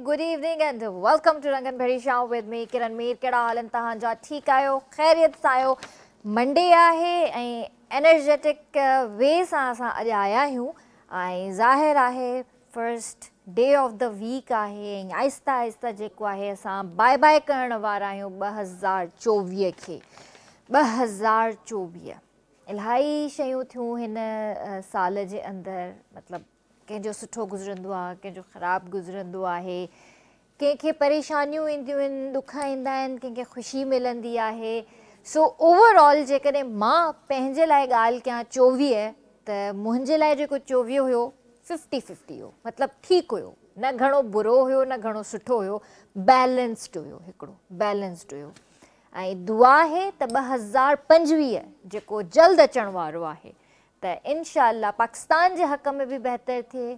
Good evening and welcome to Rangan Bhari Show with me Kiran Mir. केड़ा हाल तहां जा? ठीक आयो, खैरियत सां आयो? मंडे आहे ऐं एनर्जेटिक वे सां असां अॼु आया आहियूं ऐं ज़ाहिर आहे first day of the week आहे ऐं आहिस्ता आहिस्ता जेको आहे असां बाय बाय करण वारा आहियूं 2024 खे। 2024 इलाही शयूं थियूं हिन साल जे अंदरि, मतिलबु कंहिंजो सुठो गुज़रंदो आहे, कंहिंजो ख़राबु गुज़रंदो आहे, कंहिंखे परेशानियूं ईंदियूं आहिनि, ॾुख ईंदा आहिनि, कंहिंखे ख़ुशी मिलंदी आहे। सो ओवरऑल जेकॾहिं मां पंहिंजे लाइ ॻाल्हि कयां 24 त मुंहिंजे लाइ जेको 24 हुयो 50-50 हो, मतिलबु ठीकु हुयो, न घणो बुरो हुयो न घणो सुठो हुयो, बैलेंस्ड हुयो, हिकिड़ो बैलेंस्ड हुयो। ऐं दुआ आहे त 2025 जेको जल्द अचण वारो आहे त इंशाअल्लाह पाकिस्तान जे हक़ में बि बहितर थिए,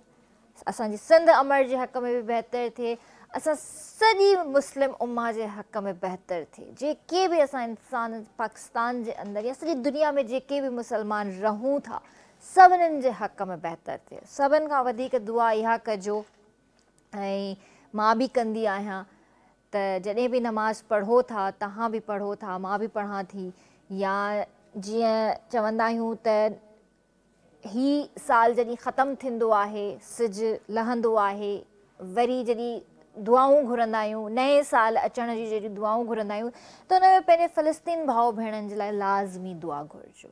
असांजी सिंध अमर जे हक़ में बि बहितर थिए, असां सॼी मुस्लिम उम्मा जे हक़ में बहितर थिए। जेके बि असां इंसान पाकिस्तान जे अंदरि या सॼी दुनिया में जेके बि मुसलमान रहूं था सभिनीनि जे हक़ में बहितर थिए। सभिनि खां वधीक दुआ इहा कजो ऐं मां बि कंदी आहियां त जॾहिं बि नमाज़ पढ़ो था, तव्हां बि पढ़ो था, मां बि पढ़ां थी, या जीअं चवंदा आहियूं त ही साल जॾहिं ख़तमु थींदो आहे, सिजु लहंदो आहे, वरी जॾहिं दुआऊं घुरंदा आहियूं, नए साल अचण जी जॾहिं दुआऊं घुरंदा आहियूं त उन में पंहिंजे फ़लस्तीन भाउ भेणनि जे लाइ लाज़मी दुआ घुरिजो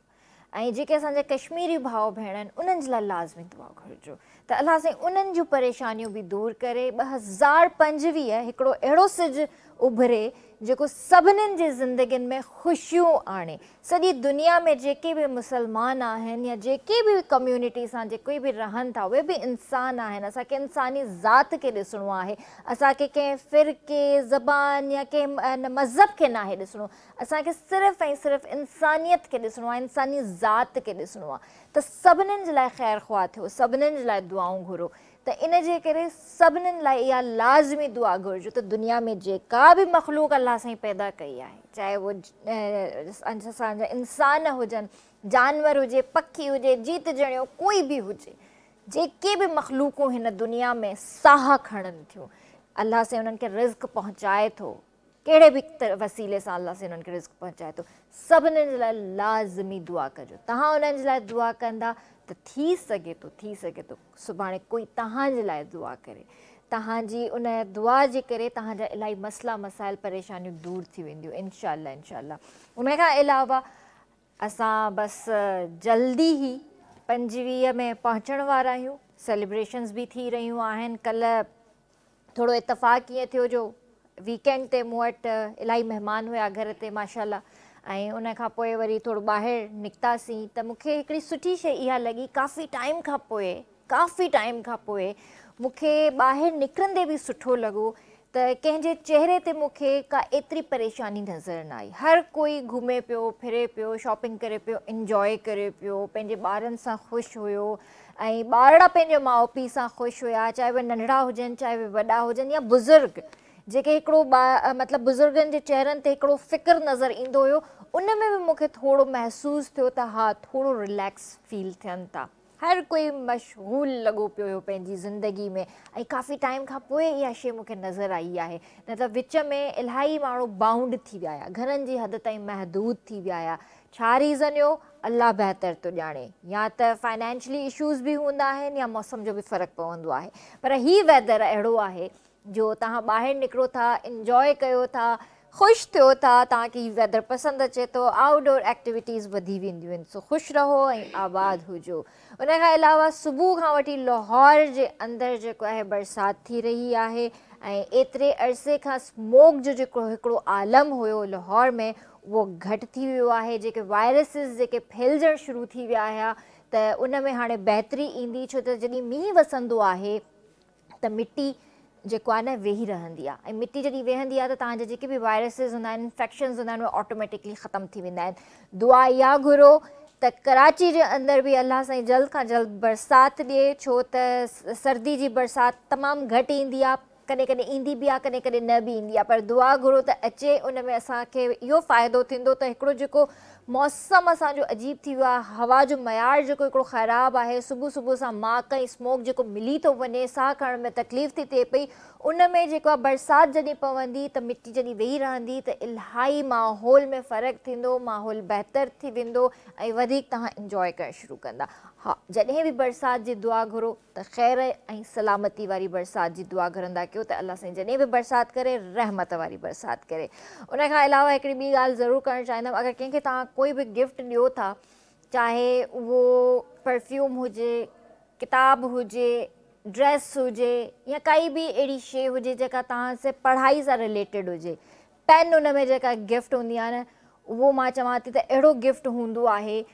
ऐं जेके असांजा कश्मीरी भाउ भेण आहिनि उन्हनि जे लाइ लाज़मी दुआ घुरिजो त अलाह साईं उन्हनि जूं परेशानियूं बि दूरि करे 2025 हिकिड़ो अहिड़ो सिजु उभरे जेको सभिनीनि जी ज़िंदगियुनि में ख़ुशियूं आणे। सॼी दुनिया में जेके बि मुसलमान आहिनि या जेके बि कम्यूनिटी सां जेके बि रहनि था उहे बि इंसान आहिनि। असांखे इंसानी ज़ात खे ॾिसणो आहे, असांखे कंहिं फ़िरके ज़बान या कंहिं मज़हब खे नाहे ॾिसणो, असांखे सिर्फ़ु ऐं सिर्फ़ु इंसानियत खे ॾिसणो आहे, इंसानी ज़ात खे ॾिसणो आहे। त सभिनीनि जे लाइ ख़ैरु ख़्वाह थियो, सभिनीनि जे लाइ दुआऊं घुरो त इन जे करे सभिनीनि लाइ इहा लाज़मी दुआ घुरिजो त दुनिया में जेका बि मख़लूक अलाह साईं पैदा कई आहे, चाहे उहो असांजा इंसान हुजनि, जानवर हुजे, पखी हुजे, जीत जणियो कोई बि हुजे, जेके बि मख़लूकूं हिन दुनिया में साह खणनि थियूं, अलाह साईं उन्हनि खे रिज़्क़ पहुचाए थो, कहिड़े बि वसीले सां अलाह साईं उन्हनि खे रिज़्क़ पहुचाए थो। सभिनीनि जे लाइ लाज़मी दुआ कजो। तव्हां उन्हनि जे लाइ दुआ कंदा त थी सघे थो सुभाणे कोई तव्हांजे लाइ दुआ करे, तव्हांजी उन दुआ जे करे तव्हांजा इलाही मसइला मसाइल परेशानियूं दूरि थी वेंदियूं इंशाअल्लाह। उन खां अलावा असां बसि जल्दी ई 25 में पहुचण वारा आहियूं। सेलिब्रेशन्स बि थी रहियूं आहिनि। कल्ह थोरो इतफ़ाक़ ईअं थियो जो वीकेंड ते मूं वटि इलाही महिमान हुया घर ते माशाअल्लाह, ऐं उन खां पोइ वरी थोरो ॿाहिरि निकितासीं त मूंखे हिकिड़ी सुठी शइ इहा लॻी, काफ़ी टाइम खां पोइ मूंखे ॿाहिरि निकिरंदे बि सुठो लॻो त कंहिंजे चहिरे ते मूंखे का एतिरी परेशानी नज़र न आई। हर कोई घुमे पियो, फिरे पियो, शॉपिंग करे पियो, इंजॉय करे पियो, पंहिंजे ॿारनि सां ख़ुशि हुयो ऐं ॿार पंहिंजे माउ पीउ सां ख़ुशि हुया, चाहे उहे नंढड़ा हुजनि चाहे उहे वॾा हुजनि या बुज़ुर्ग, जेके हिकिड़ो मतिलबु बुज़ुर्गनि जे चहिरनि ते हिकिड़ो फ़िक्रु नज़र ईंदो हुयो, उन में बि मूंखे थोरो महसूसु थियो त हा थोरो रिलैक्स फील थियनि था। हर कोई मशगूल लॻो पियो हुयो पंहिंजी ज़िंदगी में ऐं काफ़ी टाइम खां पोइ इहा शइ मूंखे नज़र आई आहे। न त विच में इलाही माण्हू बाउंड थी विया हुया, घरनि जी हद ताईं महदूद थी विया हुया। छा रीज़न हुयो अलाह बहितर थो ॼाणे, या त फाइनेंशियली इशूज़ बि हूंदा आहिनि या मौसम जो बि फ़र्क़ु पवंदो आहे, पर हीउ वेदर अहिड़ो आहे जो तव्हां ॿाहिरि निकिरो था, इंजॉय कयो था, ख़ुशि थियो था, तव्हांखे हीउ वेदर पसंदि अचे थो, आउटडोर एक्टिविटीज़ वधी वेंदियूं आहिनि। सो ख़ुशि रहो ऐं आबाद हुजो। उन खां अलावा सुबुह खां वठी लाहौर जे अंदरि जेको आहे बरसाति थी रही आहे ऐं एतिरे अरसे खां स्मोक जो जेको हिकिड़ो आलम हुयो लाहौर में उहो घटि थी वियो आहे। जेके वायरसिस जेके फैलिजणु शुरू थी विया हुया त उन में हाणे बहितरी ईंदी, छो त जॾहिं मींहुं वसंदो आहे त मिटी जेको आहे न वेही रहंदी आहे ऐं मिटी जॾहिं वेहंदी आहे त तव्हांजा जेके बि वायरसिस हूंदा आहिनि इंफेक्शन्स हूंदा आहिनि उहे ऑटोमेटिकली ख़तमु थी वेंदा आहिनि। दुआ इहा घुरो त कराची जे अंदरि बि अलाह साईं जल्द खां जल्द बरसाति ॾिए, छो त सर्दी जी बरसाति तमामु घटि ईंदी आहे, कॾहिं कॾहिं ईंदी बि आहे, कॾहिं कॾहिं न बि ईंदी आहे, पर दुआ घुरो त अचे। उन में असांखे इहो फ़ाइदो थींदो त हिकिड़ो जेको मौसम असांजो अजीब थी वियो आहे, हवा जो मयार जेको हिकिड़ो ख़राबु आहे, सुबुह सुबुह सां माक ऐं स्मोक जेको मिली थो वञे, साह खणण में तकलीफ़ थी थिए पई, उन में जेको आहे बरसाति जॾहिं पवंदी त मिटी जॾहिं वेही रहंदी त इलाही माहौल में फ़र्क़ु थींदो, माहौल बहितर थी वेंदो ऐं वधीक तव्हां इंजॉय करणु शुरू कंदा। हा, जॾहिं बि बरसाति जी दुआ घुरो त ख़ैर ऐं सलामती वारी बरसाति जी दुआ घुरंदा कयो त अलाह साईं जॾहिं बि बरसाति करे रहमत वारी बरसाति करे। उन खां अलावा हिकिड़ी ॿी ॻाल्हि ज़रूरु करणु चाहींदमि, अगरि कंहिंखे तव्हां कोई बि गिफ्ट ॾियो था, चाहे उहो परफ्यूम हुजे, किताब हुजे, ड्रेस हुजे या काई बि अहिड़ी शइ हुजे जेका तव्हां से पढ़ाई सां रिलेटेड हुजे, पेन उन में जेका गिफ्ट हूंदी आहे न, उहो मां चवां थी त अहिड़ो गिफ्ट हूंदो आहे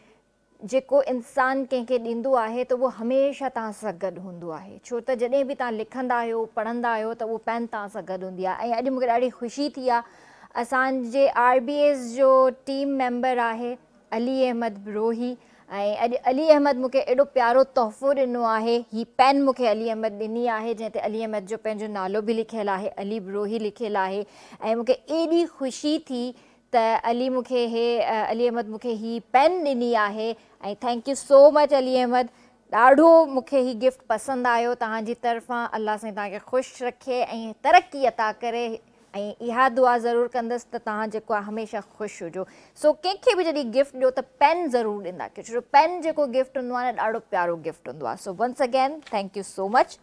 जेको इंसानु कंहिंखे ॾींदो आहे त उहो हमेशह तव्हां सां गॾु हूंदो आहे, छो त जॾहिं बि तव्हां लिखंदा आहियो, पढ़ंदा आहियो त उहो पेन तव्हां सां गॾु हूंदी आहे। ऐं अॼु मूंखे ॾाढी ख़ुशी थी आहे, असांजे RBS जो टीम मेंबर आहे अली अहमद ब्रोही, ऐं अॼु अली अहमद मूंखे एॾो प्यारो तोहफ़ो ॾिनो आहे। हीअ पेन मूंखे अली अहमद ॾिनी आहे जंहिं ते अली अहमद जो पंहिंजो नालो बि लिखियलु आहे, अली ब्रोही लिखियलु आहे। ऐं मूंखे एॾी ख़ुशी थी त अली अहमद मूंखे हीअ पेन ॾिनी आहे ऐं thank you so much Ali Ahmed. ॾाढो मूंखे हीअ गिफ्ट पसंदि आयो तव्हांजी तरफ़ां। अलाह साईं तव्हांखे ख़ुशि रखे ऐं तरक़ी अता करे, ऐं इहा दुआ ज़रूरु कंदसि त तव्हां जेको आहे हमेशह ख़ुशि हुजो। सो कंहिंखे बि जॾहिं गिफ्ट ॾियो त पेन ज़रूरु ॾींदा कयो, छो जो पेन जेको गिफ्ट हूंदो आहे न ॾाढो प्यारो गिफ्ट हूंदो आहे। So once again thank you so much.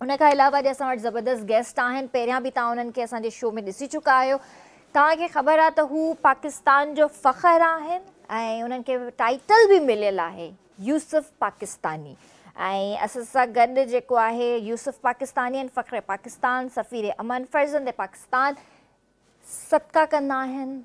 उन खां अलावा अॼु असां वटि ज़बरदस्त गेस्ट आहिनि, पहिरियां बि तव्हां उन्हनि खे असांजे शो में ॾिसी चुका आहियो। तव्हांखे ख़बर आहे त हू पाकिस्तान जो फ़ख़्रु आहिनि ऐं उन्हनि खे टाइटल बि मिलियलु आहे यूसुफ पाकिस्तानी। ऐं असां सां गॾु जेको आहे यूसुफ पाकिस्तानी आहिनि, फ़ख़्र पाकिस्तान, सफ़ीर अमन, फ़र्ज़ंद पाकिस्तान। सदका कंदा आहिनि,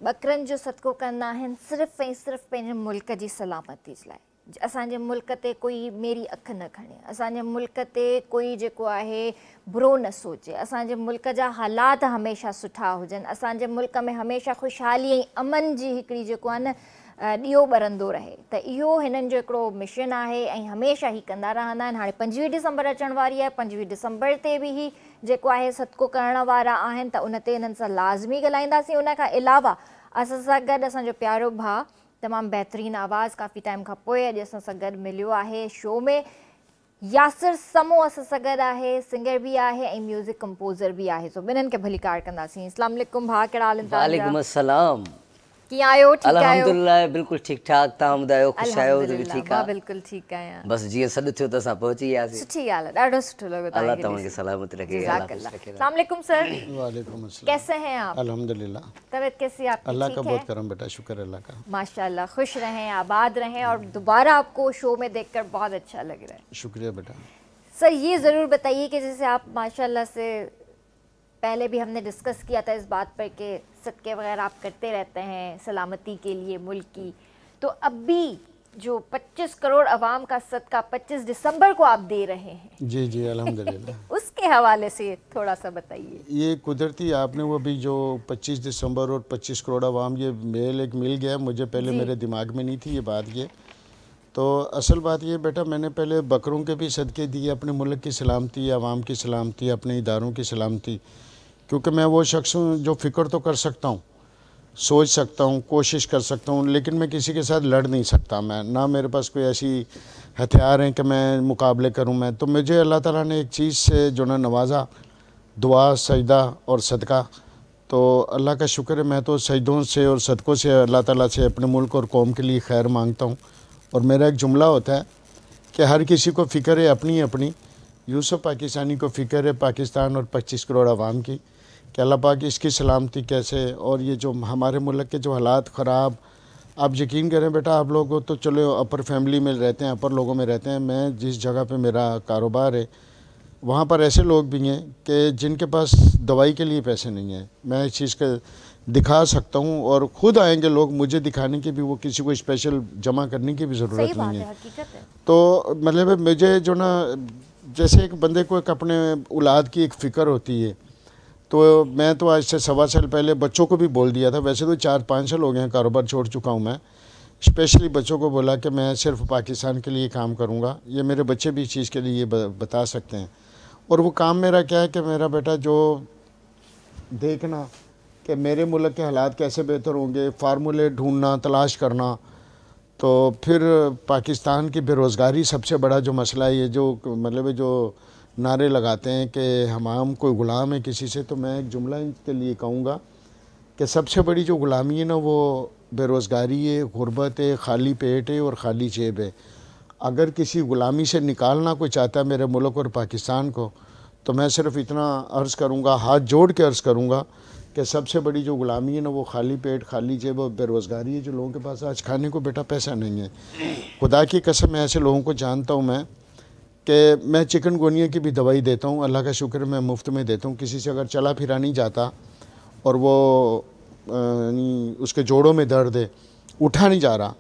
ॿकरनि जो सदको कंदा आहिनि, सिर्फ़ु ऐं सिर्फ़ु पंहिंजे मुल्क जी सलामती जे लाइ। असांजे मुल्क ते कोई मेरी अखि न खणे, असांजे मुल्क ते कोई जेको आहे बुरो न सोचे, असांजे मुल्क जा हालात हमेशह सुठा हुजनि, असांजे मुल्क में हमेशह ख़ुशहाली ऐं अमन जी हिकिड़ी जेको आहे न ॾीओ ॿरंदो रहे। त इहो हिननि जो हिकिड़ो मिशन आहे ऐं हमेशह ई कंदा रहंदा आहिनि। हाणे 25 डिसंबर अचण वारी आहे, 25 डिसंबर ते बि ही जेको आहे सदको करण वारा आहिनि, त उन ते हिननि सां लाज़मी ॻाल्हाईंदासीं। उन खां अलावा असां सां गॾु असांजो प्यारो भाउ, तमामु बहितरीनु आवाज़ु, काफ़ी टाइम खां पोइ अॼु असां सां गॾु मिलियो आहे शो में। यासिर समो असां सां गॾु आहे, सिंगर बि आहे ऐं म्यूज़िक कंपोज़र बि आहे। सो ॿिन्हिनि खे भली कार कंदासीं। अस्सलाम वालेकुम भाउ, कहिड़ा हाल आहिनि तव्हांजा? वालेकुम अस्सलाम। कीअं आहियो? ठीकु आहियो? अल्हम्दुलिल्लाह बिल्कुलु ठीकु ठाक। तव्हां ॿुधायो, ख़ुशि आहियो? ठीकु आहे, बिल्कुलु ठीकु आहियां। बसि जीअं सॾु थियो त असां पहुची वियासीं। सुठी ॻाल्हि आहे, ॾाढो सुठो लॻो। अल्लाह तव्हांखे सलामत रखे। अस्सलाम वालेकुम सर। वालेकुम अस्सलाम। कैसे हैं आप? अल्हम्दुलिल्लाह। तबीयत कैसी है आपकी? अल्लाह का बहुत करम बेटा, शुक्र अल्लाह का। माशाल्लाह, खुश रहें, आबाद रहें और दोबारा आपको शो में देखकर बहुत अच्छा लग रहा है। शुक्रिया बेटा। सर ये ज़रूर बताइए कि जैसे आप माशाल्लाह से पहले भी हमने डिस्कस किया था इस बात पर कि सदक़े वगैरह आप करते रहते हैं सलामती के लिए मुल्क की, तो अभी जो 25 करोड़ अवाम का सदका 25 दिसंबर को आप दे रहे हैं, जी जी अल्हम्दुलिल्लाह, उसके हवाले से थोड़ा सा बताइए। ये कुदरती आपने वो भी जो 25 दिसंबर और 25 करोड़ अवाम, ये मेल एक मिल गया मुझे, पहले मेरे दिमाग में नहीं थी ये बात। ये तो असल बात ये बेटा, मैंने पहले बकरों के भी सदक़े दिए, अपने मुल्क की सलामती, आवाम की सलामती, अपने इदारों की सलामती, क्योंकि मैं वो शख्स हूँ जो फ़िक्र तो कर सकता हूँ, सोच सकता हूँ, कोशिश कर सकता हूँ, लेकिन मैं किसी के साथ लड़ नहीं सकता। मैं ना मेरे पास कोई ऐसी हथियार हैं कि मैं मुकाबले करूँ। मैं तो मुझे अल्लाह ताला ने एक चीज़ से जो ना नवाजा, दुआ, सजदा और सदका। तो अल्लाह का शुक्र है, मैं तो सजदों से और सदक़ों से अल्लाह ताला से अपने मुल्क और कौम के लिए खैर मांगता हूँ। और मेरा एक जुमला होता है कि हर किसी को फ़िक्र है अपनी अपनी, यूसुफ पाकिस्तानी को फ़िक्र है पाकिस्तान और 25 करोड़ आवाम की, कि अल्लाह पाक इसकी सलामती कैसे, और ये जो हमारे मुल्क के जो हालात ख़राब, आप यकीन करें बेटा, आप लोग तो चलो अपर फैमिली में रहते हैं, अपर लोगों में रहते हैं, मैं जिस जगह पे मेरा कारोबार है वहाँ पर ऐसे लोग भी हैं कि जिनके पास दवाई के लिए पैसे नहीं हैं। मैं इस चीज़ का दिखा सकता हूँ और ख़ुद आएंगे लोग मुझे दिखाने की भी, वो किसी को स्पेशल जमा करने की भी ज़रूरत नहीं है। हकीकत है। तो मतलब मुझे जो ना जैसे एक बंदे को एक अपने औलाद की एक फ़िक्र होती है, तो मैं तो आज से 1.25 साल पहले बच्चों को भी बोल दिया था। वैसे तो 4-5 साल हो गए हैं कारोबार छोड़ चुका हूँ मैं। स्पेशली बच्चों को बोला कि मैं सिर्फ पाकिस्तान के लिए काम करूँगा। ये मेरे बच्चे भी इस चीज़ के लिए बता सकते हैं। और वो काम मेरा क्या है कि मेरा बेटा जो देखना कि मेरे मुल्क के हालात कैसे बेहतर होंगे, फार्मूले ढूंढना, तलाश करना। तो फिर पाकिस्तान की बेरोज़गारी सबसे बड़ा जो मसला है, ये जो मतलब जो नारे लगाते हैं कि हम कोई ग़ुलाम है किसी से, तो मैं एक जुमला इनके लिए कहूँगा कि सबसे बड़ी जो ग़ुलामी है ना, वो बेरोज़गारी है, गुर्बत है, खाली पेट है और खाली जेब है। अगर किसी ग़ुलामी से निकालना कोई चाहता है मेरे मुल्क और पाकिस्तान को, तो मैं सिर्फ इतना अर्ज़ करूँगा, हाथ जोड़ के अर्ज़ करूँगा कि सबसे बड़ी जो ग़ुलामी है ना, वो खाली पेट, खाली जेब और बेरोज़गारी है। जो लोगों के पास आज खाने को बेटा पैसा नहीं है, खुदा की कसम मैं ऐसे लोगों को जानता हूँ मैं, कि मैं चिकनगुनिया की भी दवाई देता हूँ, अल्लाह का शुक्र मैं मुफ्त में देता हूँ। किसी से अगर चला फिरा नहीं जाता और वो उसके जोड़ों में दर्द है, उठा नहीं जा रहा,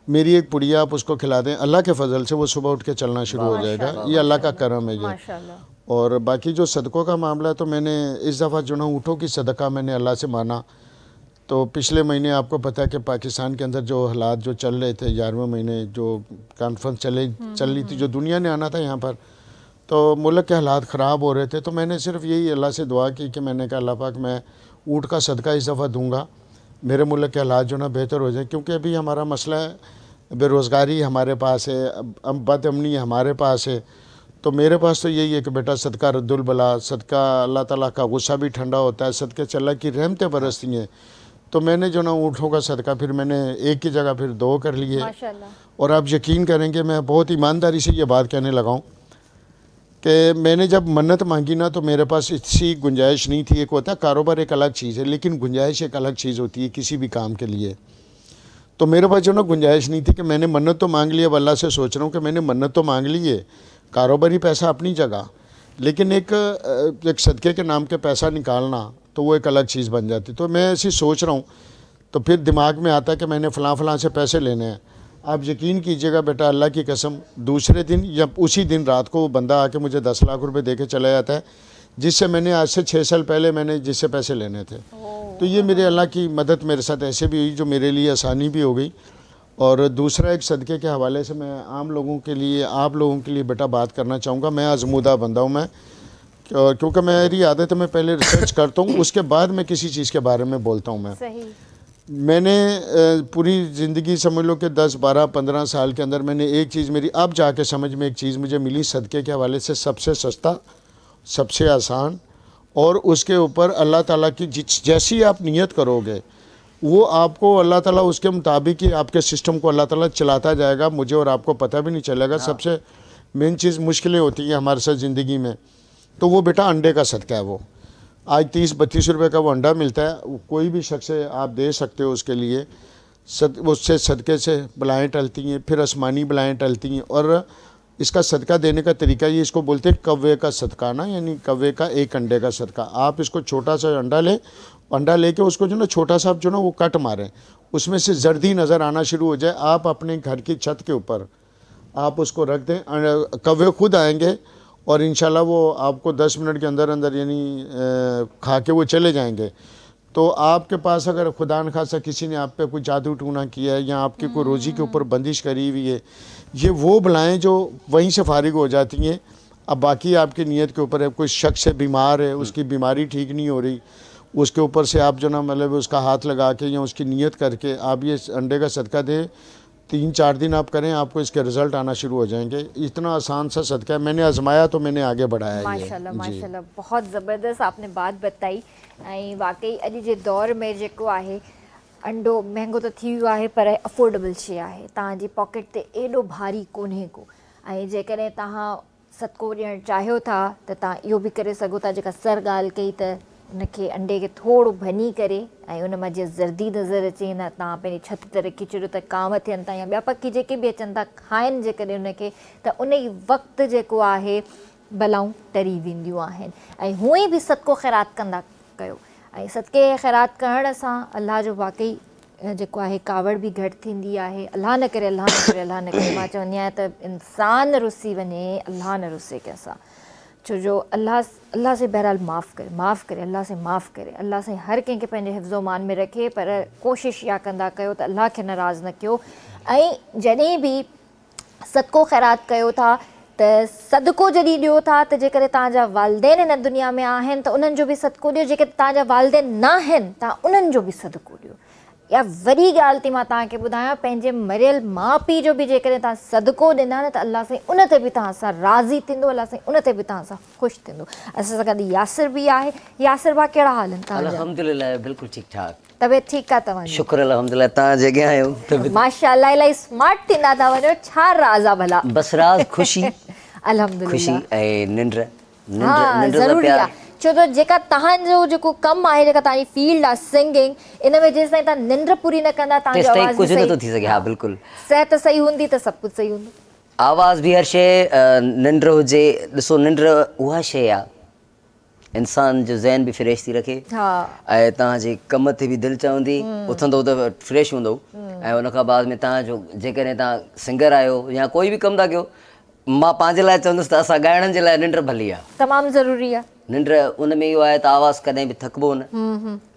मेरी एक पुड़िया आप उसको खिला दें, अल्लाह के फजल से वो सुबह उठ के चलना शुरू हो जाएगा। ये अल्लाह का करम है ये। और बाकी जो सदक़ों का मामला है, तो मैंने इस दफ़ा जो ना ऊँटों की सदका मैंने अल्लाह से माना। तो पिछले महीने आपको पता है कि पाकिस्तान के अंदर जो हालात जो चल रहे थे, 11वें महीने जो कॉन्फ्रेंस चल रही थी, जो दुनिया ने आना था यहाँ पर, तो मुल्क के हालात ख़राब हो रहे थे। तो मैंने सिर्फ यही अल्लाह से दुआ की कि मैंने कहा अल्लाह पाक मैं ऊँट का सदका इस दफ़ा दूँगा, मेरे मुल्क के हालात जो ना बेहतर हो जाए। क्योंकि अभी हमारा मसला है, बेरोज़गारी हमारे पास है, अब बदअमनी हमारे पास है। तो मेरे पास तो यही है कि बेटा सदका रद्दुल बला, सदका अल्लाह ताला का गुस्सा भी ठंडा होता है, सदके से अल्लाह की रहमतें बरसती हैं। तो मैंने जो ना ऊँटों का सदका फिर मैंने एक की जगह फिर 2 कर लिए। और आप यकीन करेंगे, मैं बहुत ईमानदारी से ये बात कहने लगा हूँ कि मैंने जब मन्नत मांगी ना, तो मेरे पास इतनी गुंजाइश नहीं थी। एक होता है कारोबार एक अलग चीज़ है, लेकिन गुंजाइश एक अलग चीज़ होती है किसी भी काम के लिए। तो मेरे पास जो ना गुंजाइश नहीं थी कि मैंने मन्नत तो मांग ली, अब अल्लाह से सोच रहा हूँ कि मैंने मन्नत तो मांग ली है, कारोबारी पैसा अपनी जगह, लेकिन एक सदक़े के नाम के पैसा निकालना, तो वो एक अलग चीज़ बन जाती। तो मैं ऐसी सोच रहा हूँ, तो फिर दिमाग में आता है कि मैंने फ़लाँ से पैसे लेने हैं। आप यकीन कीजिएगा बेटा, अल्लाह की कसम, दूसरे दिन या उसी दिन रात को वो बंदा आके मुझे 10 लाख रुपए दे के चला जाता है, जिससे मैंने आज से 6 साल पहले मैंने जिससे पैसे लेने थे। तो ये मेरे अल्लाह की मदद मेरे साथ ऐसे भी हुई, जो मेरे लिए आसानी भी हो गई। और दूसरा एक सदक़े के हवाले से मैं आम लोगों के लिए, आप लोगों के लिए बेटा बात करना चाहूँगा। मैं आज़मूदा बंदा हूँ मैं, क्योंकि मेरी आदत है मैं पहले रिसर्च करता हूँ, उसके बाद मैं किसी चीज़ के बारे में बोलता हूँ। मैंने पूरी ज़िंदगी समझ लो कि 10, 12, 15 साल के अंदर मैंने एक चीज़ मेरी अब जाके समझ में एक चीज़ मुझे मिली, सदक़े के हवाले से सबसे सस्ता, सबसे आसान, और उसके ऊपर अल्लाह ताला की जैसी आप नियत करोगे, वो आपको अल्लाह ताला उसके मुताबिक ही आपके सिस्टम को अल्लाह ताला चलाता जाएगा। मुझे और आपको पता भी नहीं चलेगा। सबसे मेन चीज़ मुश्किलें होती हैं हमारे साथ ज़िंदगी में, तो वो बेटा अंडे का सदका है। वो आज 30-32 रुपये का वो अंडा मिलता है, कोई भी शख्स है, आप दे सकते हो उसके लिए। उससे सदक़े से बलाएँ टलती हैं, फिर आसमानी बलाएँ टलती हैं। और इसका सदका देने का तरीका ये, इसको बोलते हैं कव्वे का सदका ना, यानी कव्वे का एक अंडे का सदका। आप इसको छोटा सा अंडा लेके उसको जो ना छोटा सा जो ना वो कट मारें, उसमें से जर्दी नज़र आना शुरू हो जाए, आप अपने घर की छत के ऊपर आप उसको रख दें, कव्वे खुद आएंगे और इंशाल्लाह वो आपको 10 मिनट के अंदर अंदर यानी खा के वो चले जाएंगे। तो आपके पास अगर खुदा न खासा किसी ने आप पे कोई जादू टूना किया है या आपकी कोई रोज़ी के ऊपर बंदिश करी हुई है, ये वो बलाएँ जो वहीं से फारिग हो जाती हैं। अब बाकी आपकी नीयत के ऊपर है। कोई शख्स बीमार है, उसकी बीमारी ठीक नहीं हो रही, उसके ऊपर से आप जो ना मतलब उसका हाथ लगा के या उसकी नीयत करके आप ये अंडे का सदका दें, 3-4 दिन आप करें, आपको इसके रिज़ल्ट आना शुरू हो जाएंगे। इतना आसान सा सदका है, मैंने आजमाया तो मैंने आगे बढ़ाया। माशाल्लाह माशाल्लाह, बहुत ज़बरदस्त आपने बात बताई। ऐं वाकई अॼु जे दौर में जेको आहे अंडो महांगो तो थी वियो आहे, पर अफोर्डेबल शइ आहे, तव्हांजी पॉकेट ते एॾो भारी कोन्हे को। ऐं जेकॾहिं तव्हां सदको ॾियणु चाहियो था त तव्हां इहो बि करे सघो था, जेका सर ॻाल्हि कई त उनखे अंडे खे थोरो भञी करे ऐं उन मां जीअं ज़र्दी नज़र अचे न, तव्हां पंहिंजी छत ते रखी छॾियो त कांव थियनि था या ॿिया पखी जेके बि अचनि था खाइनि जेकॾहिं उनखे, त उन ई वक़्तु जेको आहे बलाऊं टरी वेंदियूं आहिनि। ऐं हूअं ई बि सदको ख़ैरात कंदा कयो। ऐं सदके ख़ैरात करण सां अलाह जो वाकई जेको आहे कावड़ बि घटि थींदी आहे। अलाह न करे, अलाह न करे, अलाह न करे। मां चवंदी आहियां त इंसान रुसी वञे, अलाह न रुसे कंहिंसां, छो जो अल्लाह से बहरहाल माफ़ करे, अल्लाह से माफ़ करे। अल्लाह से हर कंहिंखे पंहिंजे हिफ़्ज़ो मान में रखे, पर कोशिशि इहा कंदा कयो त अल्लाह खे नाराज़ न कयो। ऐं जॾहिं बि सदको ख़ैरात कयो था त सदको जॾहिं ॾियो था त जेकॾहिं तव्हांजा वालिदैन हिन दुनिया में आहिनि त उन्हनि जो बि सदको ॾियो, जेके तव्हांजा वालिदैन न आहिनि तव्हां उन्हनि जो बि सदको ॾियो। इहा वॾी ॻाल्हि थी मां तव्हांखे ॿुधायां, पंहिंजे मरियल माउ पीउ जो बि जेकॾहिं तव्हां सदको ॾींदा न त अल्लाह साईं उन ते बि तव्हां सां राज़ी थींदो, अल्लाह साईं उन ते बि तव्हां सां ख़ुशि थींदो। असां सां गॾु यासिर बि आहे। यासिर भाउ कहिड़ा हाल आहिनि तव्हांजा? अल्हम्दुलिल्लाह बिल्कुलु ठीकु ठाक, तबियत ठीकु आहे तव्हांजी? शुक्र अल्हम्दुलिल्लाह। तव्हां जॻह आहियो माशाअल्लाह, इलाही स्मार्ट थींदा था वञो। छा राज़ आहे भला? बसि राज़ ख़ुशी, अल्हम्दुलिल्लाह। ख़ुशी ऐं निंड हा ज़रूरी आहे, छो त जेका तव्हांजो जेको कमु आहे, जेका तव्हांजी फील्ड आहे सिंगिंग, इन में जेसि ताईं तव्हां निंड पूरी न कंदा तव्हांजी आवाज़ कुझु नथो थी सघे। हा बिल्कुलु, सिहत सही हूंदी त सभु कुझु सही हूंदो। आवाज़ बि हर शइ, निंड हुजे, ॾिसो निंड उहा शइ आहे इंसान जो ज़हन बि फ्रेश थी रखे, ऐं तव्हांजे कम ते बि दिलि चवंदी, उथंदो त फ्रेश हूंदो। ऐं उनखां बाद में तव्हांजो जेकॾहिं तव्हां सिंगर आहियो या कोई बि कमु था कयो, मां पंहिंजे लाइ चवंदुसि त असां ॻाइणनि जे लाइ निंड भली आहे, तमामु ज़रूरी आहे। निंड उन में इहो आहे त आवाज़ कॾहिं बि थकबो न,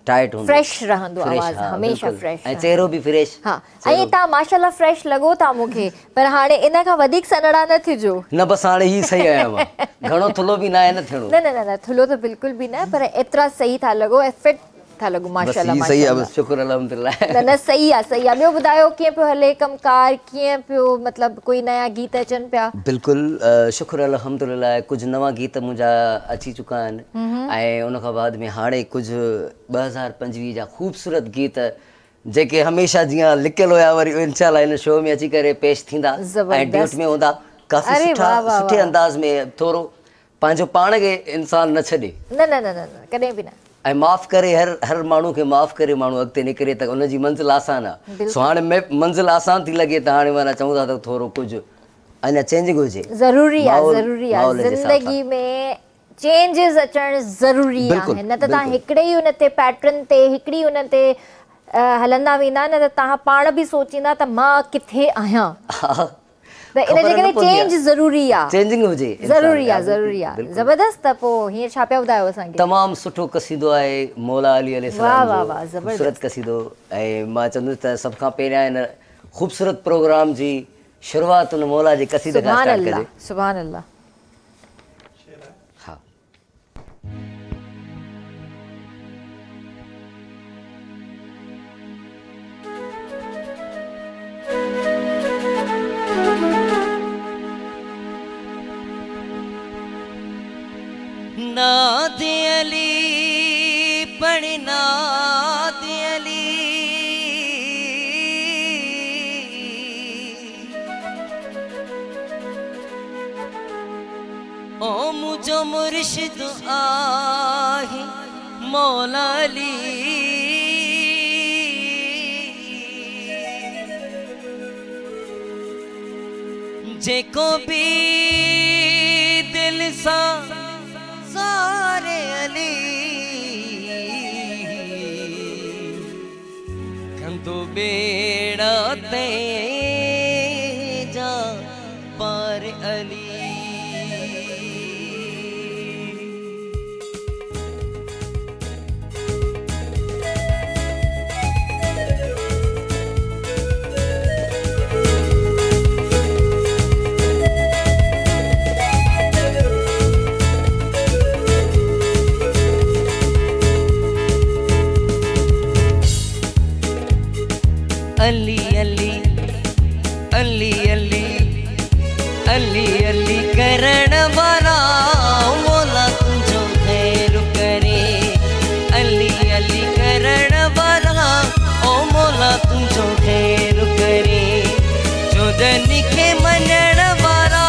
टाइट हूंदो, फ्रेश रहंदो, आवाज़ हमेशह फ्रेश, ऐं चेहरो बि फ्रेश। हा, ऐं तव्हां माशाअल्लाह फ्रेश लॻो था मूंखे, पर हाणे इन खां वधीक सनड़ा न थिजो। न बसि हाणे ही सही आहियां मां, घणो थुलो बि न आहे न थियणो। न थुलो त बिल्कुलु बि न, पर एतिरा सही था लॻो ऐं फिट था लॻो माशाअल्लाह। सही आहे, बसि शुक्र अल्हम्दुलिल्लाह। न सही आहे, सही आहे। ॿियो ॿुधायो कीअं पियो हले कमकार, कीअं पियो, मतिलबु कोई नया गीत अचनि पिया? बिल्कुलु शुक्र अल्हम्दुलिल्लाह, कुझु नवां गीत मुंहिंजा अची चुका आहिनि, ऐं उनखां बाद में हाणे कुझु 2025 जा ख़ूबसूरत गीत जेके हमेशह जीअं लिकियलु हुया, वरी इंशाअल्लाह इन शो में अची करे पेश थींदा ऐं ड्यूट में हूंदा, काफ़ी सुठे अंदाज़ में, थोरो पंहिंजो पाण खे इंसान न छॾे। न कॾहिं बि न। ऐं माफ़ु करे, हर माण्हू खे माफ़ु करे माण्हू अॻिते निकिरे त उनजी मंज़िल आसान आहे। सो हाणे मंज़िल आसान थी लॻे त हाणे माना चऊं था त थोरो कुझु अञा चेंजिंग हुजे। ज़रूरी आहे ज़िंदगी में, चेंजिस अचणु ज़रूरी आहे, न त तव्हां हिकिड़े ई उन ते पैटर्न ते, हिकिड़ी उन ते हलंदा वेंदा न त तव्हां पाण बि सोचींदा त मां किथे आहियां। त इन जे करे चेंज ज़रूरी आहे, चेंजिंग हुजे, ज़रूरी आहे। ज़बरदस्त। त पोइ हीअं छा पिया ॿुधायो असांखे? तमामु सुठो कसीदो आहे मौला अली अलैहिस्सलाम जो, ख़ूबसूरत कसीदो, ऐं मां चवंदुसि त सभ खां पहिरियां हिन ख़ूबसूरत प्रोग्राम जी शुरूआत उन मौला जे कसीदे खां स्टार्ट कजे। सुभान अल्लाह। हा, नाद अली पढ़ नाद अली, ओ मुझो मुर्शिद आहे मौला अली, जेको भी दिल सा सारे अली, कंदो बेड़ा ते जा पार अली। अली अली अली अली अली अली करण वाला मौला तुझो खैर करे, अली अली करण वाला ओ मौला तुझो खैर करे, जोदन के मनण वाला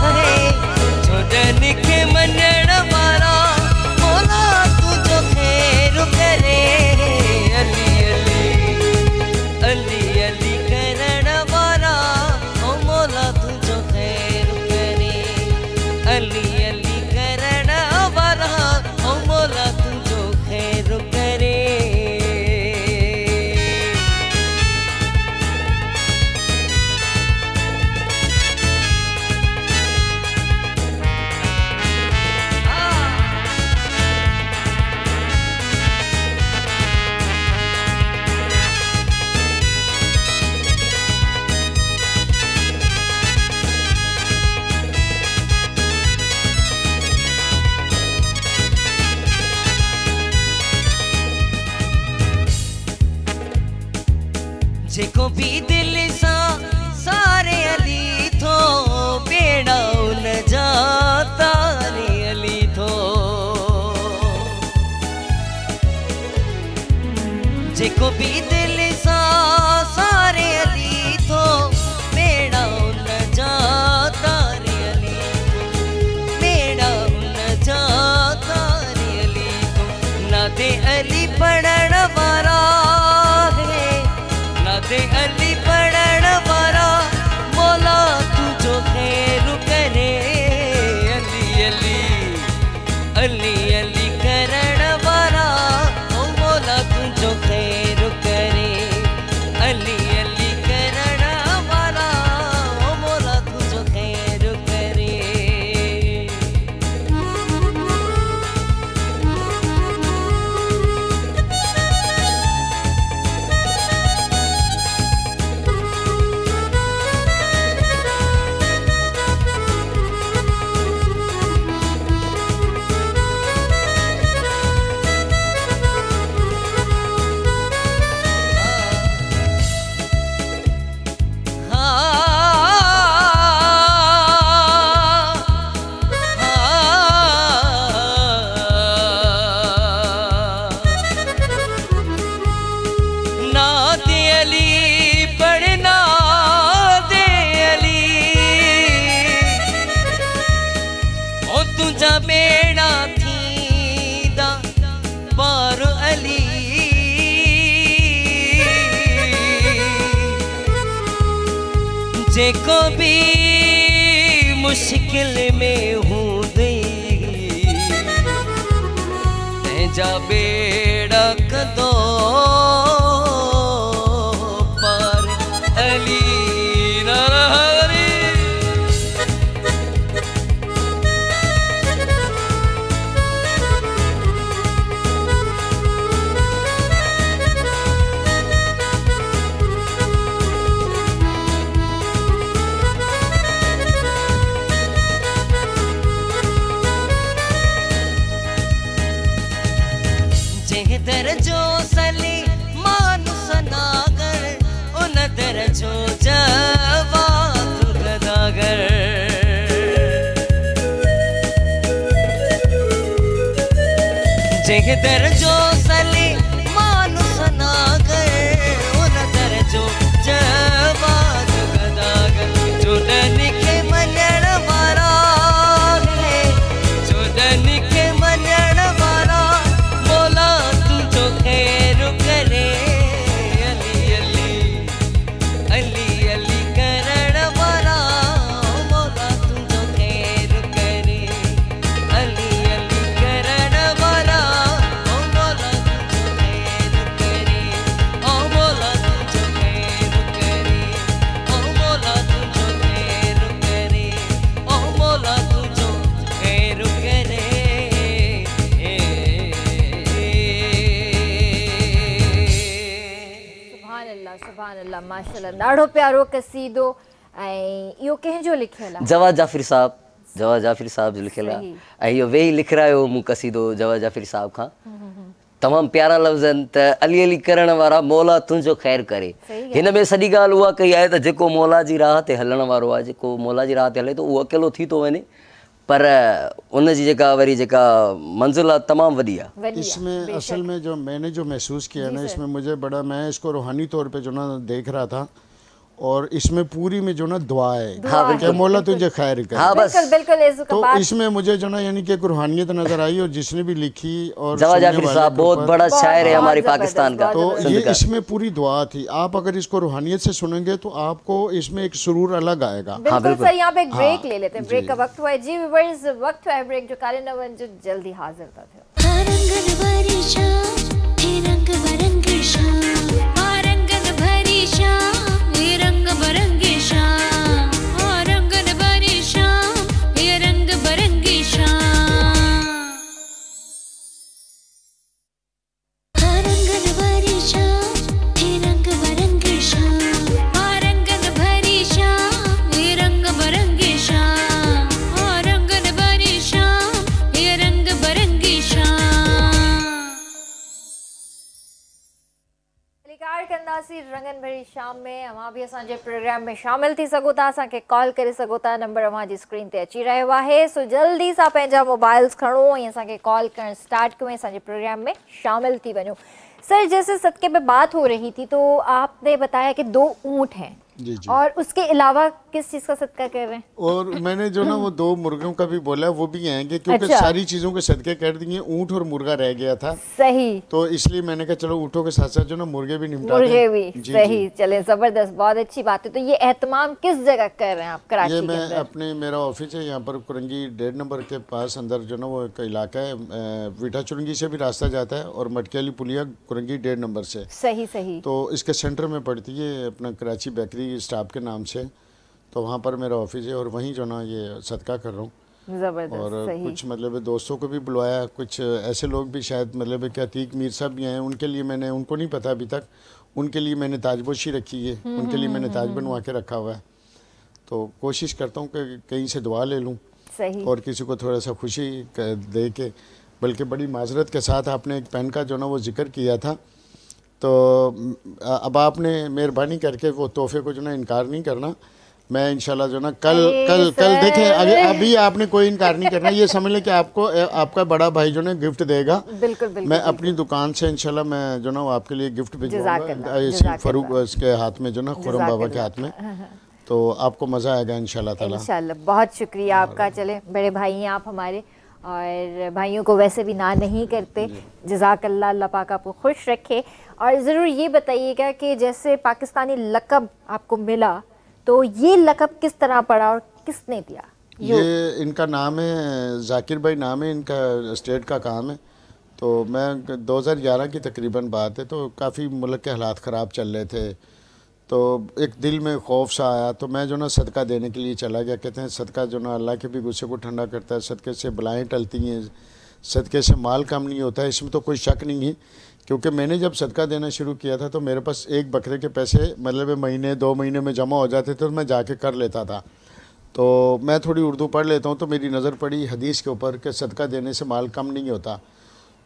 है, जोदन के मनण वाला मौला तुझो खैर करे, अली अली अली करण वाला ओ मौला तुझो खैर करे, जेको भी दिल सा सारे अली थो बेड़ा उन जा तारे अली थो जेको भी दिल सा सारे अली थो बेड़ा उन जा तारे अली बेड़ा उन जा तारे अली थो नाते अली पढ़ण वारा है नाते अली पढ़ण वारा मौला तुझो खैर करे अली अली अली अली करण वारा ओ मौला तुझो खैर करे अली अली करण वारा ओ मौला तुझो खैर करे बेड़ा थींदा पार अली जेको भी मुश्किल में हूंदी तंहिंजा बेड़ा कंदो पार अली दर जो सली मानु सनागर उन दर जो जवाब गदागर जेह दर जो सली मानु सनागर उन दर जो जवाब गदागर जो डन के मञण वारा है जो डन के मञण वारा मौला तुझो खैर करे अली अली अली अली करण वारा मौला तुझो खैर करे अली अली करण वारा मौला तुझो खैर करे ओ मौला तुझो खैर करे ओ मौला तुझो खैर करे ओ मौला तुझो खैर करे सुभान अल्लाह माशाल्लाह ॾाढो प्यारो कसीदो ऐं इहो कंहिंजो लिखियल आहे जवाद जाफ़री साहब जो लिखियल आहे ऐं इहो वेही लिखरायो मूं कसीदो जवाद जाफ़री साहब खां तमामु प्यारा लफ़्ज़ आहिनि त अली अली करण वारा मौला तुंहिंजो ख़ैरु करे हिन में सॼी ॻाल्हि उहा कई आहे त जेको मौला जी राह ते हलण वारो आहे जेको मौला जी राह ते हले थो उहो अकेलो थी थो वञे पर उन जी जेका वरी जेका मंज़िल आहे तमामु वॾी आहे इसमें असल में जो मैंने जो महसूस किया ना इसमें मुझे बड़ा मैं इसको रूहानी तौर पे जो ना देख रहा था और इसमें पूरी में जो ना दुआ है कि मौला तुझे खैर करे। हाँ बस बिल्कुल तो इसमें मुझे जो ना यानी कि रूहानियत नजर आई और जिसने भी लिखी और जवाद जाफ़री साहब बहुत बड़ा शायर है हमारे पाकिस्तान का तो ये इसमें पूरी दुआ थी। आप अगर इसको रूहानियत से सुनेंगे तो आपको इसमें एक सुरूर अलग आएगा। बिल्कुल सर यहाँ पे एक ब्रेक ले लेते हैं ब्रेक का वक्त हुआ है जी व्यूअर्स वक्त हुआ है ब्रेक जो काले नवन जो जल्दी हाजिर था शाम में अवां भी असांजे प्रोग्राम में शामिल थी सघो था, असांखे कॉल करे सघो था। नंबर अवां जी स्क्रीन ते अची रहियो आहे, सो जल्दी सां पंहिंजा मोबाइल्स खणो ऐं असांखे कॉल करणु स्टार्ट कयो, असांजे प्रोग्राम में शामिल थी वञो। सर, जैसे सदक़े पे बात हो रही थी तो आपने बताया कि 2 ऊँट हैं जी जी। और उसके अलावा किस चीज़ का सदका कर रहे हैं? और मैंने जो ना वो 2 मुर्गों का भी बोला, वो भी आएंगे क्योंकि अच्छा। सारी चीज़ों के सदके कर दिए, ऊँट और मुर्गा रह गया था। सही। तो इसलिए मैंने कहा चलो ऊँटों के साथ साथ जो ना मुर्गे भी निपटा मुर्गे दें। भी। जी, सही। जी। चले, ज़बरदस्त, बहुत अच्छी बात है। तो ये एहतमाम किस जगह कर रहे हैं आप कराची ये के मैं अंदर? अपने, मेरा ऑफिस है यहाँ पर कुरंगी 1.5 नंबर के पास अंदर जो ना वो एक इलाका है, विटा चुरंगी से भी रास्ता जाता है और मटकेली पुलिया कुरंगी 1.5 नंबर से। सही सही। तो इसके सेंटर में पड़ती है अपना कराची बेकरी स्टाफ के नाम से, तो वहाँ पर मेरा ऑफिस है और वहीं जो ना ये सदका कर रहा हूँ। ज़बरदस्त। और सही। कुछ मतलब दोस्तों को भी बुलवाया, कुछ ऐसे लोग भी शायद मतलब कि अतीक मीर साहब भी हैं, उनके लिए मैंने, उनको नहीं पता अभी तक, उनके लिए मैंने ताजपोशी रखी है, उनके लिए मैंने ताज बनवा के रखा हुआ है। तो कोशिश करता हूँ कि कहीं से दुआ ले लूँ सही। और किसी को थोड़ा सा खुशी दे के। बल्कि बड़ी माजरत के साथ आपने एक पेन का जो ना वो जिक्र किया था, तो अब आपने मेहरबानी करके वो तोहफे को जो ना इनकार नहीं करना। मैं इंशाल्लाह जो ना कल देखें, अभी आपने कोई इनकार नहीं करना, ये समझ लें कि आपको आपका बड़ा भाई जो ना गिफ्ट देगा। बिल्कुल बिल्कुल। मैं अपनी दुकान से इंशाल्लाह मैं जो ना वो आपके लिए गिफ्ट भिजवाऊंगा, इसी फरूक उसके हाथ में जो ना खुरम बाबा के हाथ में, तो आपको मज़ा आएगा इंशाल्लाह ताला। इंशाल्लाह। बहुत शुक्रिया आपका। चले, बड़े भाई हैं आप हमारे, और भाइयों को वैसे भी ना नहीं करते। जज़ाकल्लाह, अल्लाह पाक आपको खुश रखे। और ज़रूर ये बताइएगा कि जैसे पाकिस्तानी लक़ब आपको मिला, तो ये लक़ब किस तरह पड़ा और किसने दिया? ये इनका नाम है, जाकिर भाई नाम है इनका, स्टेट का काम है। तो मैं 2011 की तकरीबन बात है, तो काफ़ी मुल्क के हालात ख़राब चल रहे थे, तो एक दिल में खौफ सा आया, तो मैं जो ना सदका देने के लिए चला गया। कहते हैं सदका जो ना अल्लाह के भी गुस्से को ठंडा करता है, सदके से बलाएँ टलती हैं, सदके से माल कम नहीं होता है, इसमें तो कोई शक नहीं है। क्योंकि मैंने जब सदका देना शुरू किया था तो मेरे पास एक बकरे के पैसे मतलब महीने 2 महीने में जमा हो जाते थे, तो मैं जाके कर लेता था। तो मैं थोड़ी उर्दू पढ़ लेता हूँ, तो मेरी नज़र पड़ी हदीस के ऊपर कि सदका देने से माल कम नहीं होता।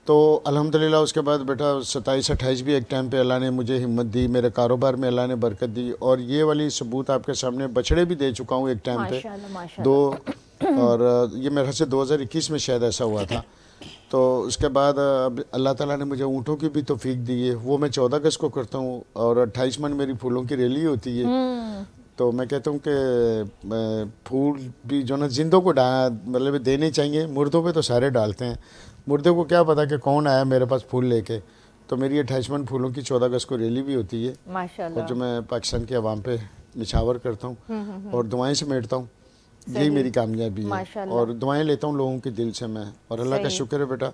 तो अल्हम्दुलिल्लाह उसके बाद बेटा 27-28 भी एक टाइम पे अल्लाह ने मुझे हिम्मत दी, मेरे कारोबार में अल्लाह ने बरकत दी, और ये वाली सबूत आपके सामने बछड़े भी दे चुका हूँ एक टाइम पे, माशाल्लाह। 2, और ये मेरे से 2021 में शायद ऐसा हुआ था। तो उसके बाद अब अल्लाह ताला ने मुझे ऊँटों की भी तौफीक दी है, वो मैं 14 अगस्त को करता हूँ, और 28 मन मेरी फूलों की रैली होती है। तो मैं कहता हूँ कि फूल भी जो ना जिंदों को मतलब देने चाहिए, मुर्दों पे तो सारे डालते हैं, मुर्दे को क्या पता कि कौन आया मेरे पास फूल लेके। तो मेरी 28 मन फूलों की 14 अगस्त को रैली भी होती है, माशाल्लाह, और जो मैं पाकिस्तान की आवाम पे निछावर करता हूँ और दुआएं समेटता हूँ, यही मेरी कामयाबी है। और दुआएं लेता हूँ लोगों के दिल से मैं, और अल्लाह का शुक्र है बेटा,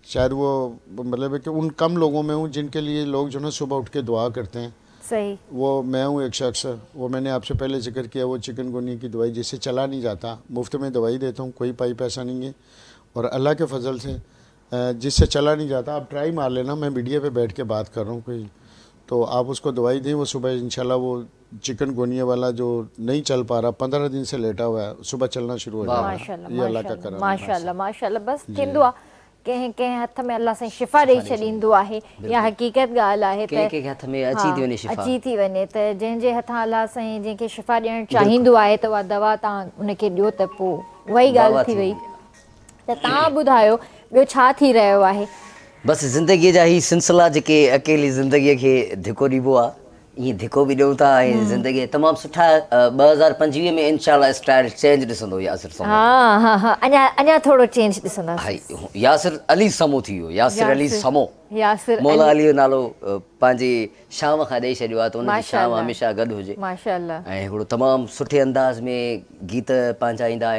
शायद वो मतलब है कि उन कम लोगों में हूँ जिनके लिए लोग जो ना सुबह उठ के दुआ करते हैं। सही। वो मैं हूँ एक शख्स, वो मैंने आपसे पहले जिक्र किया, वो चिकनगुनिया की दवाई जिससे चला नहीं जाता, मुफ्त में दवाई देता हूँ, कोई पाई पैसा नहीं है, और अल्लाह के फजल से जिससे चला नहीं जाता, आप ट्राई मार लेना, मैं मीडिया पे बैठ के बात कर रहा हूँ कोई, तो आप उसको दवाई दें, वो सुबह इंशाल्लाह वो चिकनगुनिया वाला जो नहीं चल पा रहा, 15 दिन से लेटा हुआ है, सुबह चलना शुरू हो जाएगा। ये अल्लाह का करम है। माशाल्लाह माशाल्लाह। बस थींदो आहे, कंहिं कंहिं हथ में अल्लाह साईं शिफ़ा ॾेई छॾींदो आहे, या हक़ीक़त ॻाल्हि आहे त कंहिं हथ में अची थी वञे शिफ़ा, अची थी वञे, त जंहिंजे हथां अल्लाह साईं जंहिंखे शिफ़ा ॾियणु चाहींदो आहे त उहा दवा तव्हां उनखे ॾियो, त पोइ उहा ई ॻाल्हि थी वई। त तव्हां ॿुधायो ॿियो छा थी रहियो आहे? बसि ज़िंदगीअ जा ही सिलसिला जेके अकेली ज़िंदगीअ खे धिको ॾिबो आहे, ईअं धिको बि ॾियूं था, ऐं ज़िंदगी तमामु सुठा 2025 में इंशाल्लाह स्टाइल चेंज ॾिसंदो यासिर समो। हाँ हाँ हाँ, अञा थोरो चेंज ॾिसंदासीं। हाई यासिर अली समो थी वियो, यासिर अली समो, यासिर मौला अली जो नालो पंहिंजी शाम खां ॾेई छॾियो आहे, त उनजी शाम हमेशह गॾु हुजे। माशाल्लाह। ऐं हिकिड़ो तमामु सुठे अंदाज़ में गीत पंहिंजा ईंदा,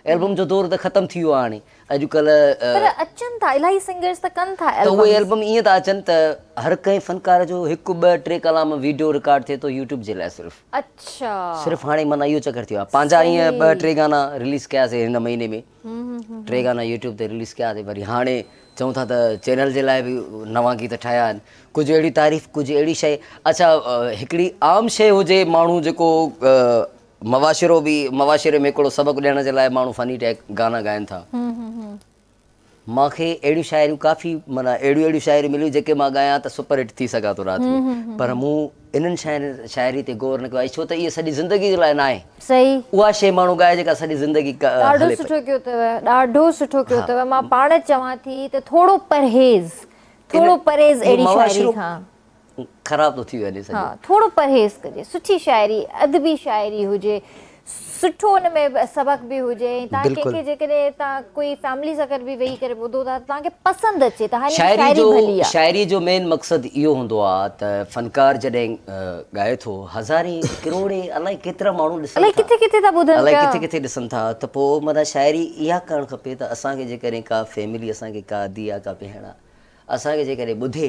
एल्बम जो दौर त ख़तमु थी वियो आहे हाणे, अॼुकल्ह पर अचनि था इलाही सिंगर्स त कनि था त उहे एल्बम ईअं था अचनि त हर कंहिं फ़नकार जो 1-2-3 कलाम वीडियो रिकॉर्ड थिए थो यूट्यूब जे लाइ सिर्फ़ु हाणे माना इहो चकर थियो आहे। पंहिंजा ईअं 2-3 गाना रिलीज़ कयासीं हिन महीने में, 3 गाना यूट्यूब ते रिलीज़ कयासीं, वरी हाणे चऊं था त चैनल जे लाइ बि नवां गीत ठाहिया आहिनि, कुझु अहिड़ी तारीफ़, कुझु अहिड़ी शइ। अच्छा, हिकिड़ी आम शइ हुजे, माण्हू जेको मवाशिरे में हिकिड़ो सबक़ु ॾियण जे लाइ माण्हू फ़नी टैग गाना ॻाइनि था, मूंखे अहिड़ियूं शाइरियूं काफ़ी माना अहिड़ियूं शाइरियूं मिलियूं जेके मां ॻायां त सुपर हिट थी सघां थो राति में, पर मूं इन्हनि शाइरी ते गौर न कयो आहे, छो त इहा सॼी ज़िंदगी जे लाइ न आहे। सही, उहा शइ माण्हू ॻाए जेका सॼी ज़िंदगी ॾाढो सुठो कयो अथव, ॾाढो सुठो कयो अथव। मां पाण चवां थी त थोरो परहेज़ अहिड़ी शाइरी खां ख़राब थो थी वञे। हा, थोरो परहेज़ कजे, सुठी शाइरी, अदबी शाइरी हुजे, सुठो हुन में सबक बि हुजे, तव्हां कंहिंखे जेकॾहिं तव्हां कोई फैमिली सां गॾु बि वेही करे ॿुधो था तव्हांखे पसंदि अचे त शाइरी जो मेन मक़सदु इहो हूंदो आहे त फनकार जॾहिं ॻाए थो हज़ारे किरोड़े अलाए केतिरा माण्हू ॾिसनि, अलाए किथे किथे ॾिसनि था, त पोइ माना शाइरी इहा करणु खपे त असांखे जेकॾहिं का फैमिली, असांखे का धीउ आहे, का भेण आहे, असांखे जेकॾहिं ॿुधे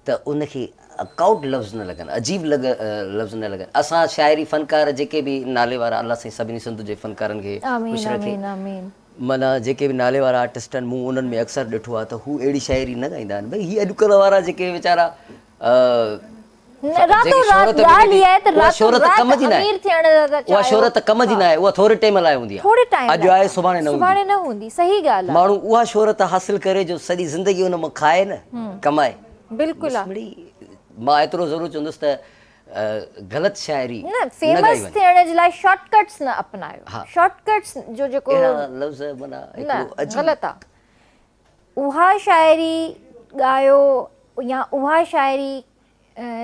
त उनखे अकाउट लफ़्ज़ न लॻनि, अजीब लफ़्ज़ न लॻनि। असां शाइरी फ़नकार जेके बि नाले वारा, अलाह साईं सभिनी सिंध जे फ़नकारनि खे ख़ुशि रखे, माना जेके बि नाले वारा आर्टिस्ट आहिनि, मूं उन्हनि में अक्सर ॾिठो आहे त हू अहिड़ी शाइरी न ॻाईंदा आहिनि। भई हीअ अॼुकल्ह वारा जेके वीचारा शोहरत कम जी न आहे, उहा शोहरत कम जी न आहे, उहा थोरे टाइम लाइ हूंदी आहे, अॼु आहे सुभाणे न हूंदी। सही ॻाल्हि आहे, माण्हू उहा शोहरत हासिल करे जो सॼी ज़िंदगी हुन मां खाए न कमाए। बिल्कुलु मां एतिरो ज़रूरु चवंदुसि त ग़लति शाइरी न, फेमस थियण जे लाइ शॉर्टकट्स न अपनायो, शॉर्टकट्स जो जेको लफ़्ज़ माना ग़लति आहे। उहा शाइरी ॻायो या उहा शाइरी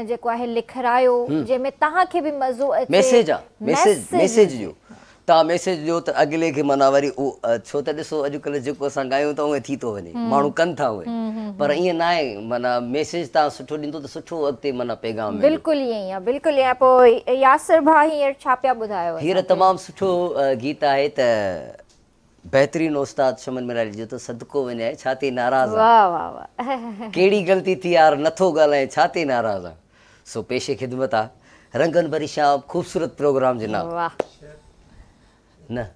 जेको आहे लिखरायो जंहिंमें तव्हांखे बि मज़ो अचे, मैसेज आहे, मैसेज जो तव्हां मैसेज ॾियो त अॻिले खे माना वरी उहो, छो त ॾिसो अॼुकल्ह जेको असां ॻायूं था उहे थी थो वञे, माण्हू कनि था उहे, पर ईअं न आहे। माना मैसेज तव्हां सुठो ॾींदो त सुठो अॻिते माना पैगाम। बिल्कुलु ईअं ई आहे, बिल्कुलु ईअं। पोइ यासिर भाउ हींअर छा पिया ॿुधायो? हींअर तमामु सुठो गीत आहे त बहितरीनु उस्ताद शमन मिराली जो त सदको वञे छा ते नाराज़ आहे, वाह वाह वाह, कहिड़ी ग़लती थी यार नथो ॻाल्हाए छा ते नाराज़ आहे। सो पेशे ख़िदमत आहे, रंगन भरी शाम, ख़ूबसूरत प्रोग्राम जे नाम वाह न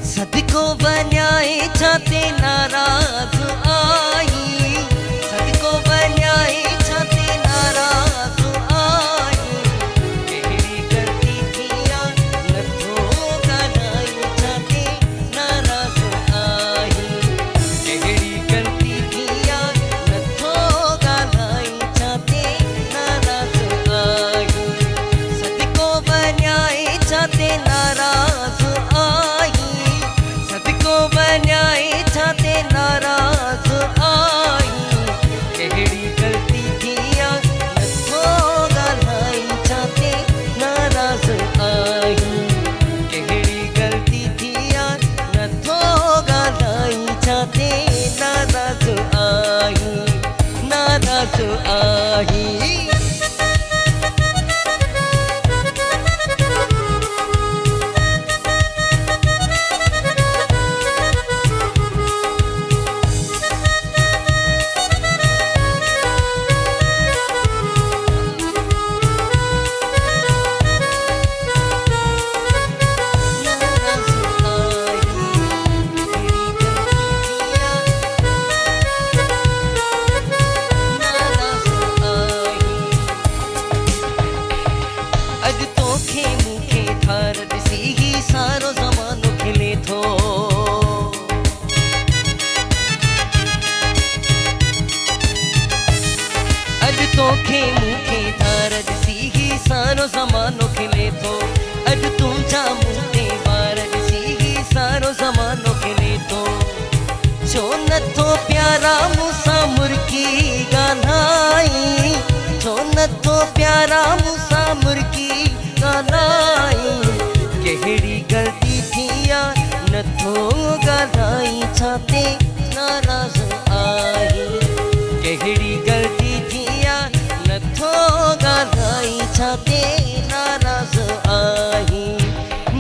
सदको वञाए छा ते नाराज़ आई, सदको वञाए छा ते नाराज़ आई, कहिड़ी ग़लती थी आहे नथो ॻाल्हाए छा ते नाराज़ आई, कहिड़ी ग़लती थी आहे नथो ॻाल्हाए छा ते नाराज़ आई, सदको वञाए छा ते नाराज़ आई, सदको वञाए छा ते नाराज़ आई, कहिड़ी ग़लती थी आहे नथो ॻाल्हाए छा ते नाराज़ आई, कहिड़ी ग़लती थी आहे नथो ॻाल्हाए छा ते नाराज़ आई, नाराज़ आई। तोखे मूंखे धार ॾिसी ही सारो ज़मानो खिले थो, अॼु तुंहिंजा मूं ते वार ॾिसी ही सारो ज़मानो खिले थो, छो नथो प्यारा मूंसां मुर्की ॻाल्हाई, छो नथो प्यारा मूंसां मुर्की ॻाल्हाई, कहिड़ी ग़लती थी आहे नथो ॻाल्हाई छा ते नाराज़ आई, कहिड़ी ग़लती थी आहे नथो ॻाल्हाई छा ते नाराज़ आई,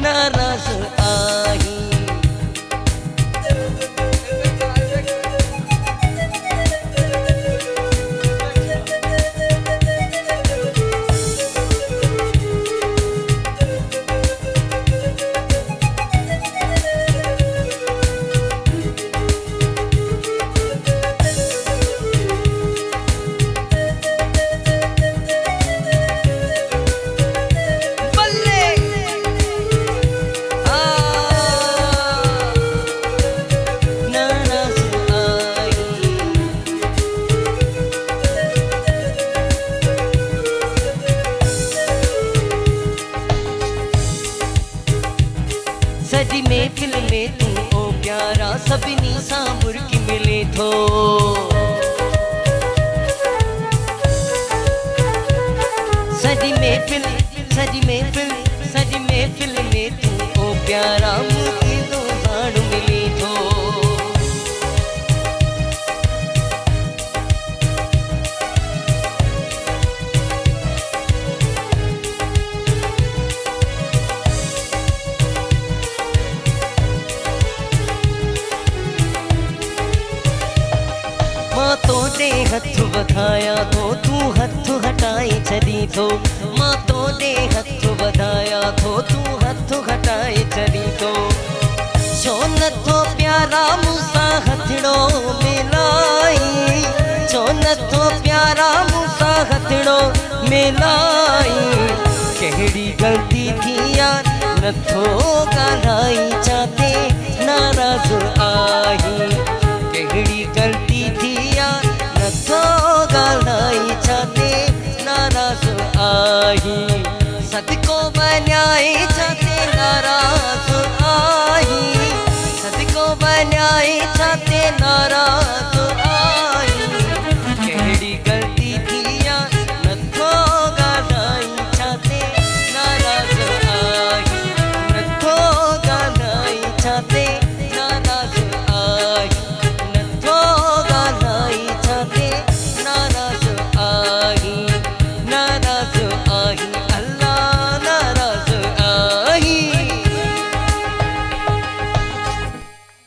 नाराज़ आई। में तू ओ प्यारा सभिनी सां मुर्गी मिले थो। सजी महफिल सजी महफिल सजी महफिल में तू ओ प्यारा मूंखे तो साणु मिले थो। मां तोड़े हथ वधाया तो तू हथ हटाए छॾी थो। मां तोड़े हथ वधाया तो तू हथ हटाए छॾी थो। छो नथो प्यारा मूंसां हथड़ो मिलाई, छो नथो प्यारा मूंसां हथड़ो मिलाई। कहिड़ी ग़लती थी यार नथो ॻाल्हाई, छाते नाराज़ आही। कहिड़ी ग़लती थी यार नथो ॻाल्हाई, छाते नाराज़ आही। सदको वञाए छाते नाराज़ आही, सदको वञाए छाते नाराज़ आही। कहिड़ी ग़लती थी यार नथो ॻाल्हाई, छाते नाराज़ आही। नथो ॻाल्हाई छाते नाराज़ आही। नथो ॻाल्हाई छाते नाराज़ आही। नाराज़ आही अल्लाह नाराज़ आही।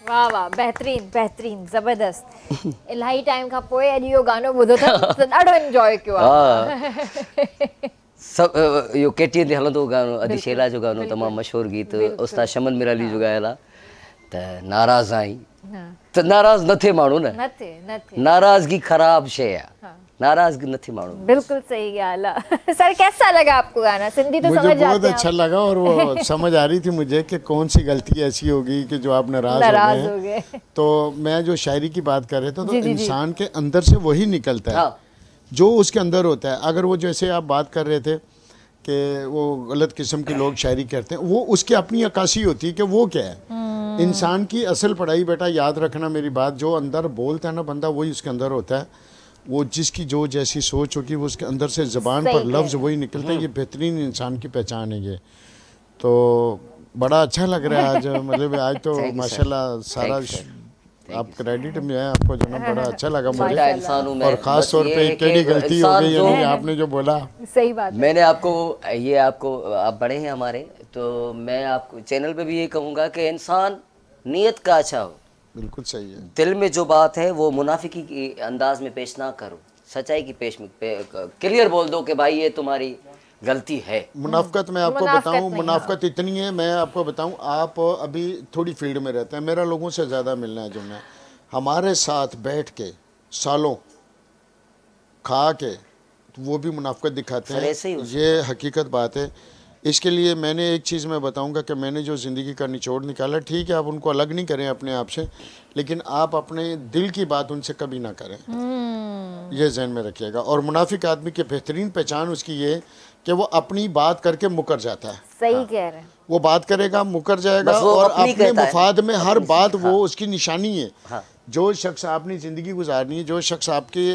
वाह वाह, बेहतरीन बेहतरीन, ज़बरदस्त। इलाही टाइम खां पोइ अॼु इहो गानो ॿुधो त ॾाढो एंजॉय कयो आहे। सब यो केटीएन ते हलंदो गानो, अदी शेला जो गानो तमामु मशहूरु गीत उस्ताद शमन मिराली जो ॻायल आहे। त नाराज़ आई त नाराज़ न थिए माण्हू न, न थिए न थिए। नाराज़गी ख़राब शइ आहे, नाराज़गी न थिए माण्हू। बिल्कुल सही ॻाल्हि आहे। सर कैसा लगा आपको गाना? सिंधी तो मुझे समझ बहुत जाते हैं अच्छा लगा और वो समझ आ रही थी मुझे कि कौन सी गलती ऐसी होगी कि जो आप नाराज नाराज हो हो गए। गए। तो मैं जो शायरी की बात कर रहे थे तो जी, जी, जी। इंसान के अंदर से वही निकलता है हाँ। जो उसके अंदर होता है। अगर वो जैसे आप बात कर रहे थे कि वो गलत किस्म की लोग शायरी करते हैं, वो उसकी अपनी अक्कासी होती है कि वो क्या है। इंसान की असल पढ़ाई बेटा याद रखना मेरी बात, जो अंदर बोलता है ना बंदा वही उसके अंदर होता है। वो जिसकी जो जैसी सोच होगी वो उसके अंदर से ज़बान सही पर कह लफ्ज़ वही निकलता है। ये बेहतरीन इंसान की पहचान है ये। तो बड़ा अच्छा लग रहा है आज, मतलब आज तो Thank you, sir. माशाल्लाह सारा Thank you, sir. आप क्रेडिट में है आपको जो ना, बड़ा अच्छा लगा मुझे। छोटा इंसान हूँ मैं, और ख़ास बस तौर ये पे है केड़ी कि गलती हो इंसान गई जो- यानी आपने जो बोला। सही बात है। मैंने आपको ये आपको आप बड़े हैं हमारे, तो मैं आपको चैनल पे भी ये कहूँगा कि इंसान नीयत का अच्छा हो, बिल्कुल सही है। दिल में जो बात है वो मुनाफिकी के अंदाज में पेश ना करो, सच्चाई की पेश में क्लियर बोल दो कि भाई ये तुम्हारी गलती है। मुनाफकत मैं आपको मुनाफकत बताऊं, नहीं, मुनाफकत इतनी है, मैं आपको बताऊं, आप अभी थोड़ी फील्ड में रहते हैं, मेरा लोगों से ज़्यादा मिलना है जुलना है। हमारे साथ बैठ के सालों खा के तो वो भी मुनाफकत दिखाते सर, हैं, ऐसे ही हो ये हकीकत बात है। इसके लिए मैंने एक चीज़ मैं बताऊंगा कि मैंने जो ज़िंदगी का निचोड़ निकाला, ठीक है आप उनको अलग नहीं करें अपने आप से, लेकिन आप अपने दिल की बात उनसे कभी ना करें, ये जहन में रखिएगा। और मुनाफिक आदमी की बेहतरीन पहचान उसकी ये है कि वो अपनी बात करके मुकर जाता है। सही कह रहे हैं। वो बात करेगा, मुकर जाएगा बस वो और अपनी अपने कहता है। मफाद में हर बात वो उसकी निशानी है। हाँ। जो शख्स आपने ज़िंदगी गुजारनी है, जो शख्स आपकी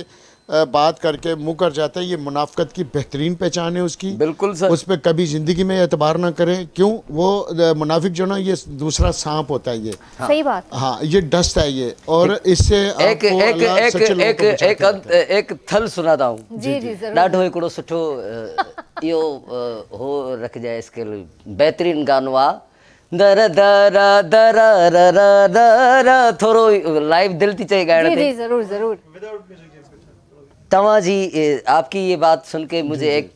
बात करके मुकर जाता है, ये मुनाफकत की बेहतरीन पहचान है उसकी। बिल्कुल सर। उस पर कभी ज़िंदगी में एतबार ना करें। क्यों? वो मुनाफिक जो ना, ये दूसरा सांप होता है ये। सही बात। हाँ, ये डस्ट है ये, और इससे एक आपको एक अल्लाह एक सच्चे लोगों एक को बचाते एक रहता है। एक थल सुनाता हूँ। जी जी जरूर। ॾाढो हिकिड़ो सुठो इहो हो रखिजाए स्किल, बेहतरीन गानो आहे। दर दर दर दर दर, थोरो लाइव दिल थी चए ॻाइण जी ते। जी जरूर जरूर। तव्हां जी आपकी ये बात सुन के मुझे एक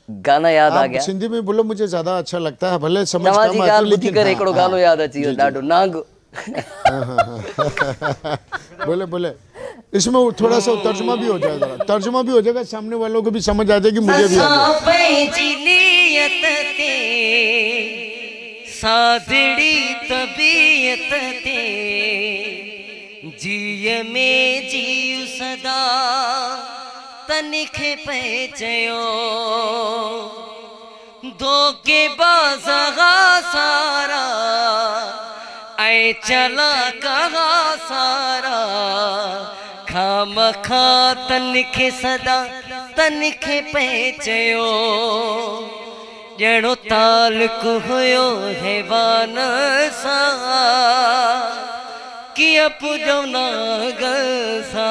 गाना याद आ आप गया। सिंधी में बोलो, मुझे ज़्यादा अच्छा लगता है, भले समझ तव्हां जी कम आती, ॻाल्हि ॿुधी लेकिन करे हाँ, हिकिड़ो हाँ, गानो यादि अची जी, वियो जी। ॾाढो नांग। बोले बोले, इसमें थोड़ा सा तर्जुमा भी हो जाएगा, तर्जुमा भी हो जाएगा, सामने वालों को भी समझ आ जाएगी, मुझे भी आ जाएगी। पंहिंजी नियत ते सादड़ी तबीयत ते जीअ में जीव सदा तनिखे पे चयो धोखे बाज़ा सारा आए चला कहा सारा खाम खा तनखे सदा तनखे पहचयो जड़ो तालुक हुयो हैवान सा किया पुजो नागल सा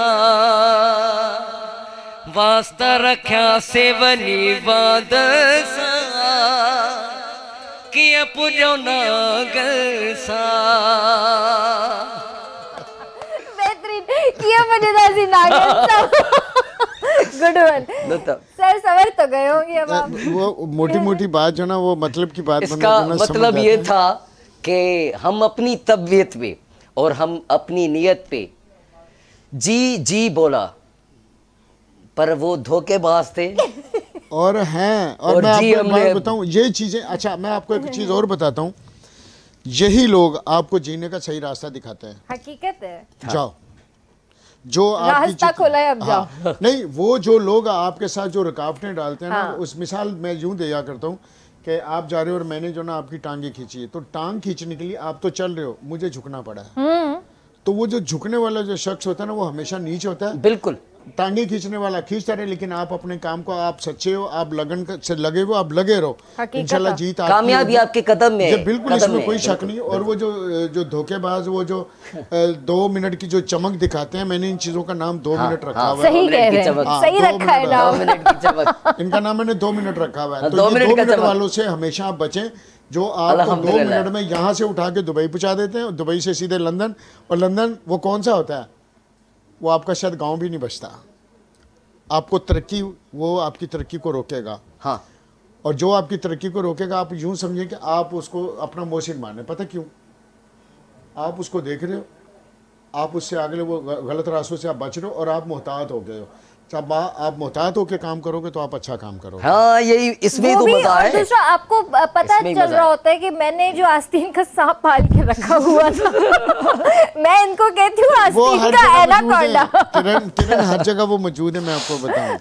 वास्ता रख्या सेवनी वाद सा किया पुजो नागल सा बेहतरीन किया मजेदार सी नागल सा गुड वन सर समझ तो गए होंगे अब आप। वो मोटी मोटी बात जो ना वो मतलब की बात इसका मतलब ये था कि हम अपनी तबीयत पे और हम अपनी नियत पे जी बोला पर वो धोखेबाज थे और हैं और मैं आपको एक बात बताऊं ये चीजें। अच्छा मैं आपको एक चीज और बताता हूं, यही लोग आपको जीने का सही रास्ता दिखाते हैं। हकीकत है। जाओ जो रास्ता खोला है अब जाओ। हाँ, नहीं वो जो लोग आपके साथ जो रुकावटें डालते हैं ना, उस मिसाल मैं यूं दिया करता हूँ कि आप जा रहे हो और मैंने जो ना आपकी टांगे खींची है, तो टांग खींचने के लिए आप तो चल रहे हो, मुझे झुकना पड़ा है। तो वो जो झुकने वाला जो शख्स होता है ना वो हमेशा नीचे होता है। बिल्कुल टांगे खींचने वाला खींचता रहे, लेकिन आप अपने काम को आप सच्चे हो, आप लगन से लगे हो, आप लगे रहो, इंशाल्लाह जीत आपकी कामयाबी आपके कदम में है। बिल्कुल इसमें कोई शक नहीं। और वो जो धोखेबाज वो जो 2 मिनट की जो चमक दिखाते हैं, मैंने इन चीजों का नाम 2 मिनट रखा हुआ है। सही कह रहे हैं, सही रखा है नाम। 2 मिनट की चमक इनका नाम मैंने 2 मिनट रखा हुआ है। तो 2 ये 2 मिनट चमक वालों से हमेशा आप बचें, जो आपको 2 मिनट में यहाँ से उठा के दुबई पहुंचा देते हैं, दुबई से सीधे लंदन, और लंदन वो कौन सा होता है, वो आपका शायद गाँव भी नहीं बचता। आपको तरक्की, वो आपकी तरक्की को रोकेगा। हाँ, और जो आपकी तरक्की को रोकेगा, आप यूं समझें कि आप उसको अपना मोहसिन माने। पता क्यों? आप उसको देख रहे हो, आप उससे आगे वो गलत रास्तों से आप बच रहे हो और आप मोहतात हो गए हो। जब आप मोहतात होकर काम करोगे तो आप अच्छा काम करोगे। हाँ यही इसमें तो मजा है। दूसरा आपको पता चल रहा होता है कि मैंने जो आस्तीन का सांप पाल के रखा हुआ था मैं इनको कहती हूँ आस्तीन का एनाकोंडा। किरण हर जगह वो मौजूद है, मैं आपको बताऊं वो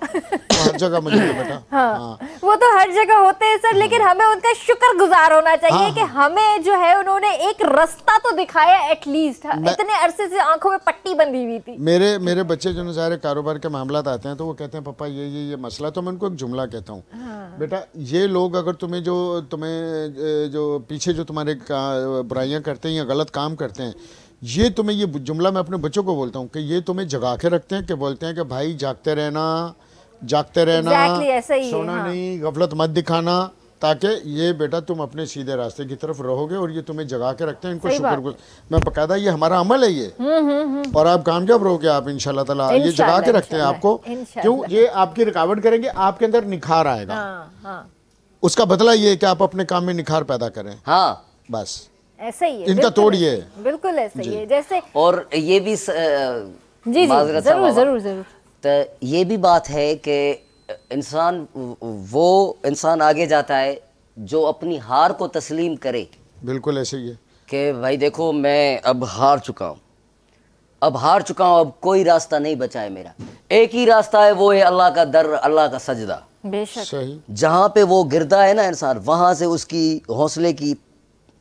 हर जगह मौजूद है बेटा। हाँ, वो तो हर जगह होते हैं सर, लेकिन हमें उनका शुक्रगुजार होना चाहिए कि हमें जो है उन्होंने एक रास्ता तो दिखाया एटलीस्ट। इतने अरसे से आंखों में पट्टी बंधी हुई थी। मेरे बच्चे जो सारे कारोबार के मामला आते हैं तो वो कहते हैं पापा ये मसला। तो मैं उनको एक जुमला कहता हूँ, बेटा ये लोग अगर तुम्हें जो पीछे जो तुम्हारे बुराइयां करते हैं या गलत काम करते हैं, ये तुम्हें, ये जुमला मैं अपने बच्चों को बोलता हूँ कि ये तुम्हें जगा के रखते हैं, कि बोलते हैं कि भाई जागते रहना सोना नहीं, गफलत मत दिखाना, ताकि ये बेटा तुम अपने सीधे रास्ते की तरफ रहोगे। और ये तुम्हें जगा के रखते हैं, इनको शुक्र मैं बकायदा, ये हमारा अमल है ये। और आप कामयाब रहोगे आप इंशाल्लाह ताला। ये जगा के रखते हैं आपको, क्यों? ये आपकी रुकावट करेंगे, आपके अंदर निखार आएगा। उसका बदला ये है कि आप अपने काम में निखार पैदा करें। हाँ बस ऐसा ही है, इनका तोड़ ये है। बिल्कुल ऐसा ही है। जैसे और ये भी जी जरूर तो ये भी बात है कि इंसान आगे जाता है जो अपनी हार को तस्लीम करे। बिल्कुल ऐसे ही है कि भाई देखो मैं अब हार चुका हूँ, अब कोई रास्ता नहीं बचा है मेरा। एक ही रास्ता है, वो है अल्लाह का दर, अल्लाह का सजदा। बेशक सही। जहाँ पे वो गिरता है ना इंसान, वहाँ से उसकी हौसले की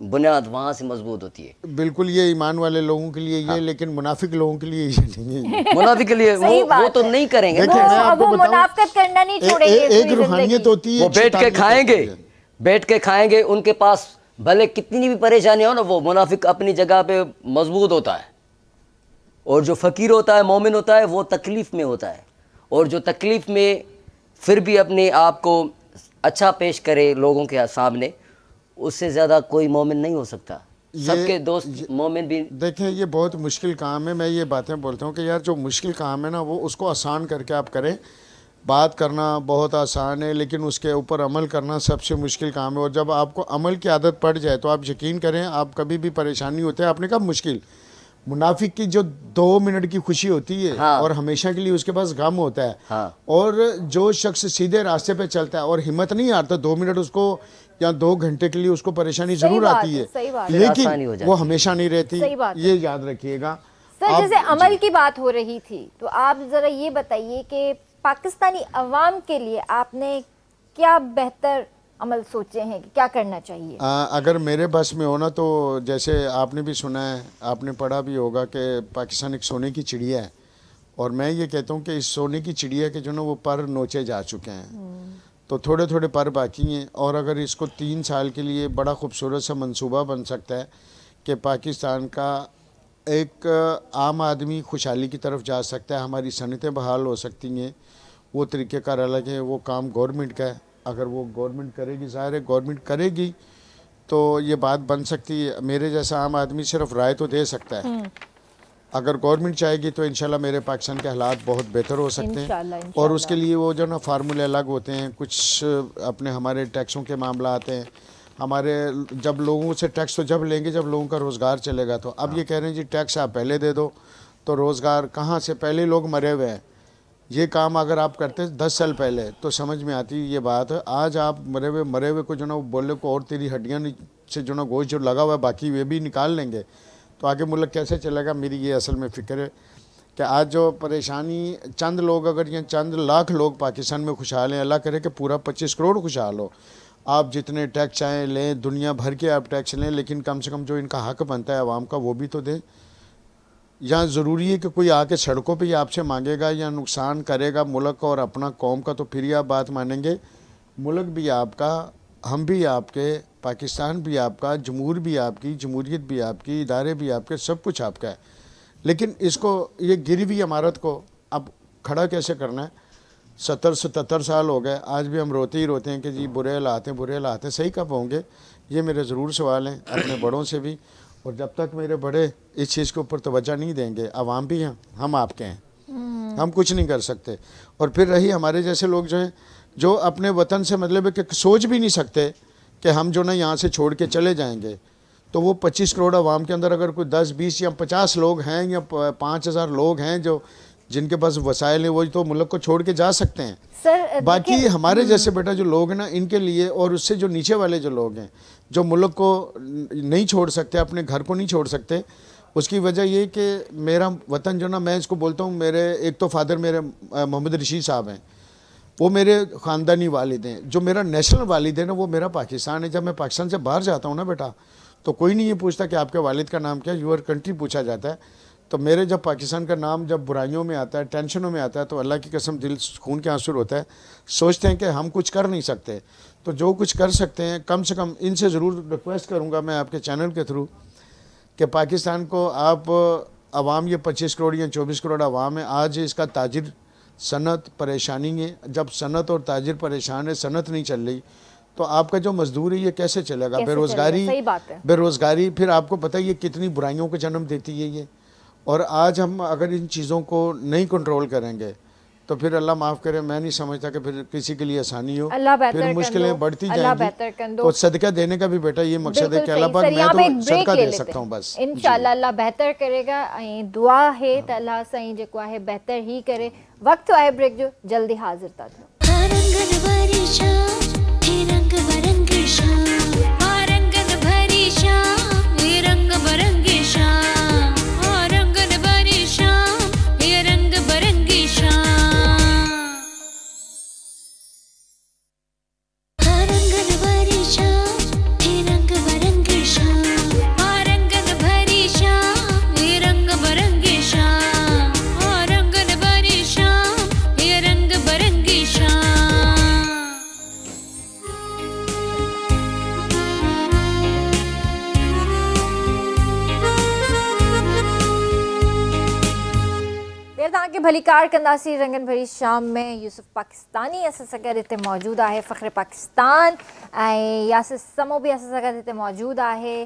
बुनियाद वहाँ से मजबूत होती है। बिल्कुल ये ईमान वाले लोगों के लिए ये, लेकिन मुनाफिक लोगों के लिए ये नहीं है। मुनाफिक के लिए वो तो नहीं करेंगे। देखिए मैं आपको वो मुनाफिकत करना नहीं छोड़ेंगे। एक रूहानियत होती है, वो बैठ के खाएंगे, उनके पास भले कितनी भी परेशानी हो ना, वो मुनाफिक अपनी जगह पे मजबूत होता है। और जो फकीर होता है, मोमिन होता है, वो तकलीफ में होता है। और जो तकलीफ में फिर भी अपने आप को अच्छा पेश करे लोगों के सामने, उससे ज़्यादा कोई मोमिन नहीं हो सकता। सबके दोस्त मोमिन भी। देखें ये बहुत मुश्किल काम है। मैं ये बातें बोलता हूँ कि यार जो मुश्किल काम है ना, वो उसको आसान करके आप करें। बात करना बहुत आसान है, लेकिन उसके ऊपर अमल करना सबसे मुश्किल काम है। और जब आपको अमल की आदत पड़ जाए तो आप यकीन करें, आप कभी भी परेशानी होती है, आपने कहा मुश्किल, मुनाफिक की जो 2 मिनट की खुशी होती है, हाँ। और हमेशा के लिए उसके पास गम होता है, हाँ। और जो शख्स सीधे रास्ते पे चलता है और हिम्मत नहीं हारता, 2 मिनट उसको या 2 घंटे के लिए उसको परेशानी जरूर आती है, लेकिन वो हमेशा नहीं रहती, ये याद रखिएगा। सर जैसे अमल की बात हो रही थी, तो आप जरा ये बताइए कि पाकिस्तानी अवाम के लिए आपने क्या बेहतर अमल सोचे हैं कि क्या करना चाहिए? अगर मेरे बस में हो ना, तो जैसे आपने भी सुना है, आपने पढ़ा भी होगा कि पाकिस्तान एक सोने की चिड़िया है, और मैं ये कहता हूँ कि इस सोने की चिड़िया के जो ना वो पर नोचे जा चुके हैं, तो थोड़े थोड़े पर बाकी हैं। और अगर इसको 3 साल के लिए बड़ा खूबसूरत सा मंसूबा बन सकता है कि पाकिस्तान का एक आम आदमी खुशहाली की तरफ जा सकता है, हमारी सनतें बहाल हो सकती हैं, वो तरीक़ेकार अलग है, वो काम गवर्नमेंट का है। अगर वो गवर्नमेंट करेगी, ज़ाहिर है गवर्नमेंट करेगी तो ये बात बन सकती है। मेरे जैसा आम आदमी सिर्फ राय तो दे सकता है, अगर गवर्नमेंट चाहेगी तो इंशाल्लाह मेरे पाकिस्तान के हालात बहुत बेहतर हो सकते हैं। और उसके लिए वो जो ना फार्मूले अलग होते हैं, कुछ अपने हमारे टैक्सों के मामला आते हैं, हमारे जब लोगों से टैक्स तो जब लेंगे जब लोगों का रोज़गार चलेगा। तो अब ये कह रहे हैं जी टैक्स आप पहले दे दो, तो रोज़गार कहाँ से? पहले लोग मरे हुए हैं, ये काम अगर आप करते 10 साल पहले तो समझ में आती ये बात। आज आप मरे हुए को जो ना बोले को और तेरी हड्डियाँ से जो ना गोश्त जो लगा हुआ है बाकी वे भी निकाल लेंगे, तो आगे मुल्क कैसे चलेगा? मेरी ये असल में फ़िक्र है कि आज जो परेशानी चंद लोग, अगर ये चंद लाख लोग पाकिस्तान में खुशहाल हैं, अल्लाह करे कि पूरा 25 करोड़ खुशहाल हो। आप जितने टैक्स चाहें लें, दुनिया भर के आप टैक्स लें, लेकिन कम से कम जो इनका हक बनता है आवाम का वो भी तो दें। यहाँ ज़रूरी है कि कोई आके सड़कों पे ही आपसे मांगेगा या नुकसान करेगा मुल्क का और अपना कौम का, तो फिर ही आप बात मानेंगे। मुल्क भी आपका, हम भी आपके, पाकिस्तान भी आपका, जमहूर भी आपकी, जमहूरियत भी आपकी, इदारे भी आपके, सब कुछ आपका है। लेकिन इसको, ये गिरी हुई इमारत को अब खड़ा कैसे करना है? 70-77 साल हो गए, आज भी हम रोते ही रोते हैं कि जी बुरे हालात हैं, बुरे हालात हैं। सही कब होंगे? ये मेरे ज़रूर सवाल हैं अपने बड़ों से भी, और जब तक मेरे बड़े इस चीज़ के ऊपर तवज्जो नहीं देंगे, आवाम भी हैं, हम आपके हैं, हम कुछ नहीं कर सकते। और फिर रही हमारे जैसे लोग जो हैं, जो अपने वतन से मतलब है कि सोच भी नहीं सकते कि हम जो ना यहाँ से छोड़ के चले जाएंगे, तो वो 25 करोड़ आवाम के अंदर अगर कोई 10, 20 या 50 लोग हैं या 5000 लोग हैं जो जिनके पास वसाइल हैं, वही तो मुल्क को छोड़ के जा सकते हैं। सर बाकी हमारे जैसे बेटा जो लोग हैं ना, इनके लिए और उससे जो नीचे वाले जो लोग हैं, जो मुल्क को नहीं छोड़ सकते, अपने घर को नहीं छोड़ सकते, उसकी वजह ये कि मेरा वतन जो ना, मैं इसको बोलता हूँ, मेरे एक तो फादर मेरे मोहम्मद रशीद साहब हैं, वो मेरे ख़ानदानी वालिद हैं। जो मेरा नेशनल वालिद है ना, वो मेरा पाकिस्तान है। जब मैं पाकिस्तान से बाहर जाता हूँ ना बेटा, तो कोई नहीं ये पूछता कि आपके वालिद का नाम क्या है, यूर कंट्री पूछा जाता है। तो मेरे जब पाकिस्तान का नाम जब बुराइयों में आता है, टेंशनों में आता है, तो अल्लाह की कसम दिल खून के आंसू होता है। सोचते हैं कि हम कुछ कर नहीं सकते, तो जो कुछ कर सकते हैं कम से कम इनसे ज़रूर रिक्वेस्ट करूँगा मैं आपके चैनल के थ्रू कि पाकिस्तान को आप आवाम, ये 25 करोड़ या 24 करोड़ आवाम है, आज इसका ताजिर सनत परेशानी है। जब सनत और ताजिर परेशान है, सनत नहीं चल रही, तो आपका जो मजदूर है ये कैसे चलेगा? बेरोज़गारी, बेरोज़गारी फिर आपको पता है ये कितनी बुराइयों को जन्म देती है ये। और आज हम अगर इन चीज़ों को नहीं कंट्रोल करेंगे तो फिर अल्लाह माफ़ करे, मैं नहीं समझता कि फिर किसी के लिए आसानी हो, फिर मुश्किलें बढ़ती जाएंगी। तो सदका देने का भी बेटा ये मकसद है कि अल्लाह पर मैं तो सदका दे सकता हूँ बस। इंशाल्लाह अल्लाह बेहतर करेगा, दुआ है त अल्लाह साईं जेको आहे बेहतर ही करे। वक्त आहे ब्रेक जो, जल्दी हाजिर था। भलीकार कंदासी रंगन भरी शाम में यूसुफ पाकिस्तानी अस सां गॾु मौजूद है, फ़ख्र पाकिस्तान यासिर समो भी अस सां गॾु मौजूद है,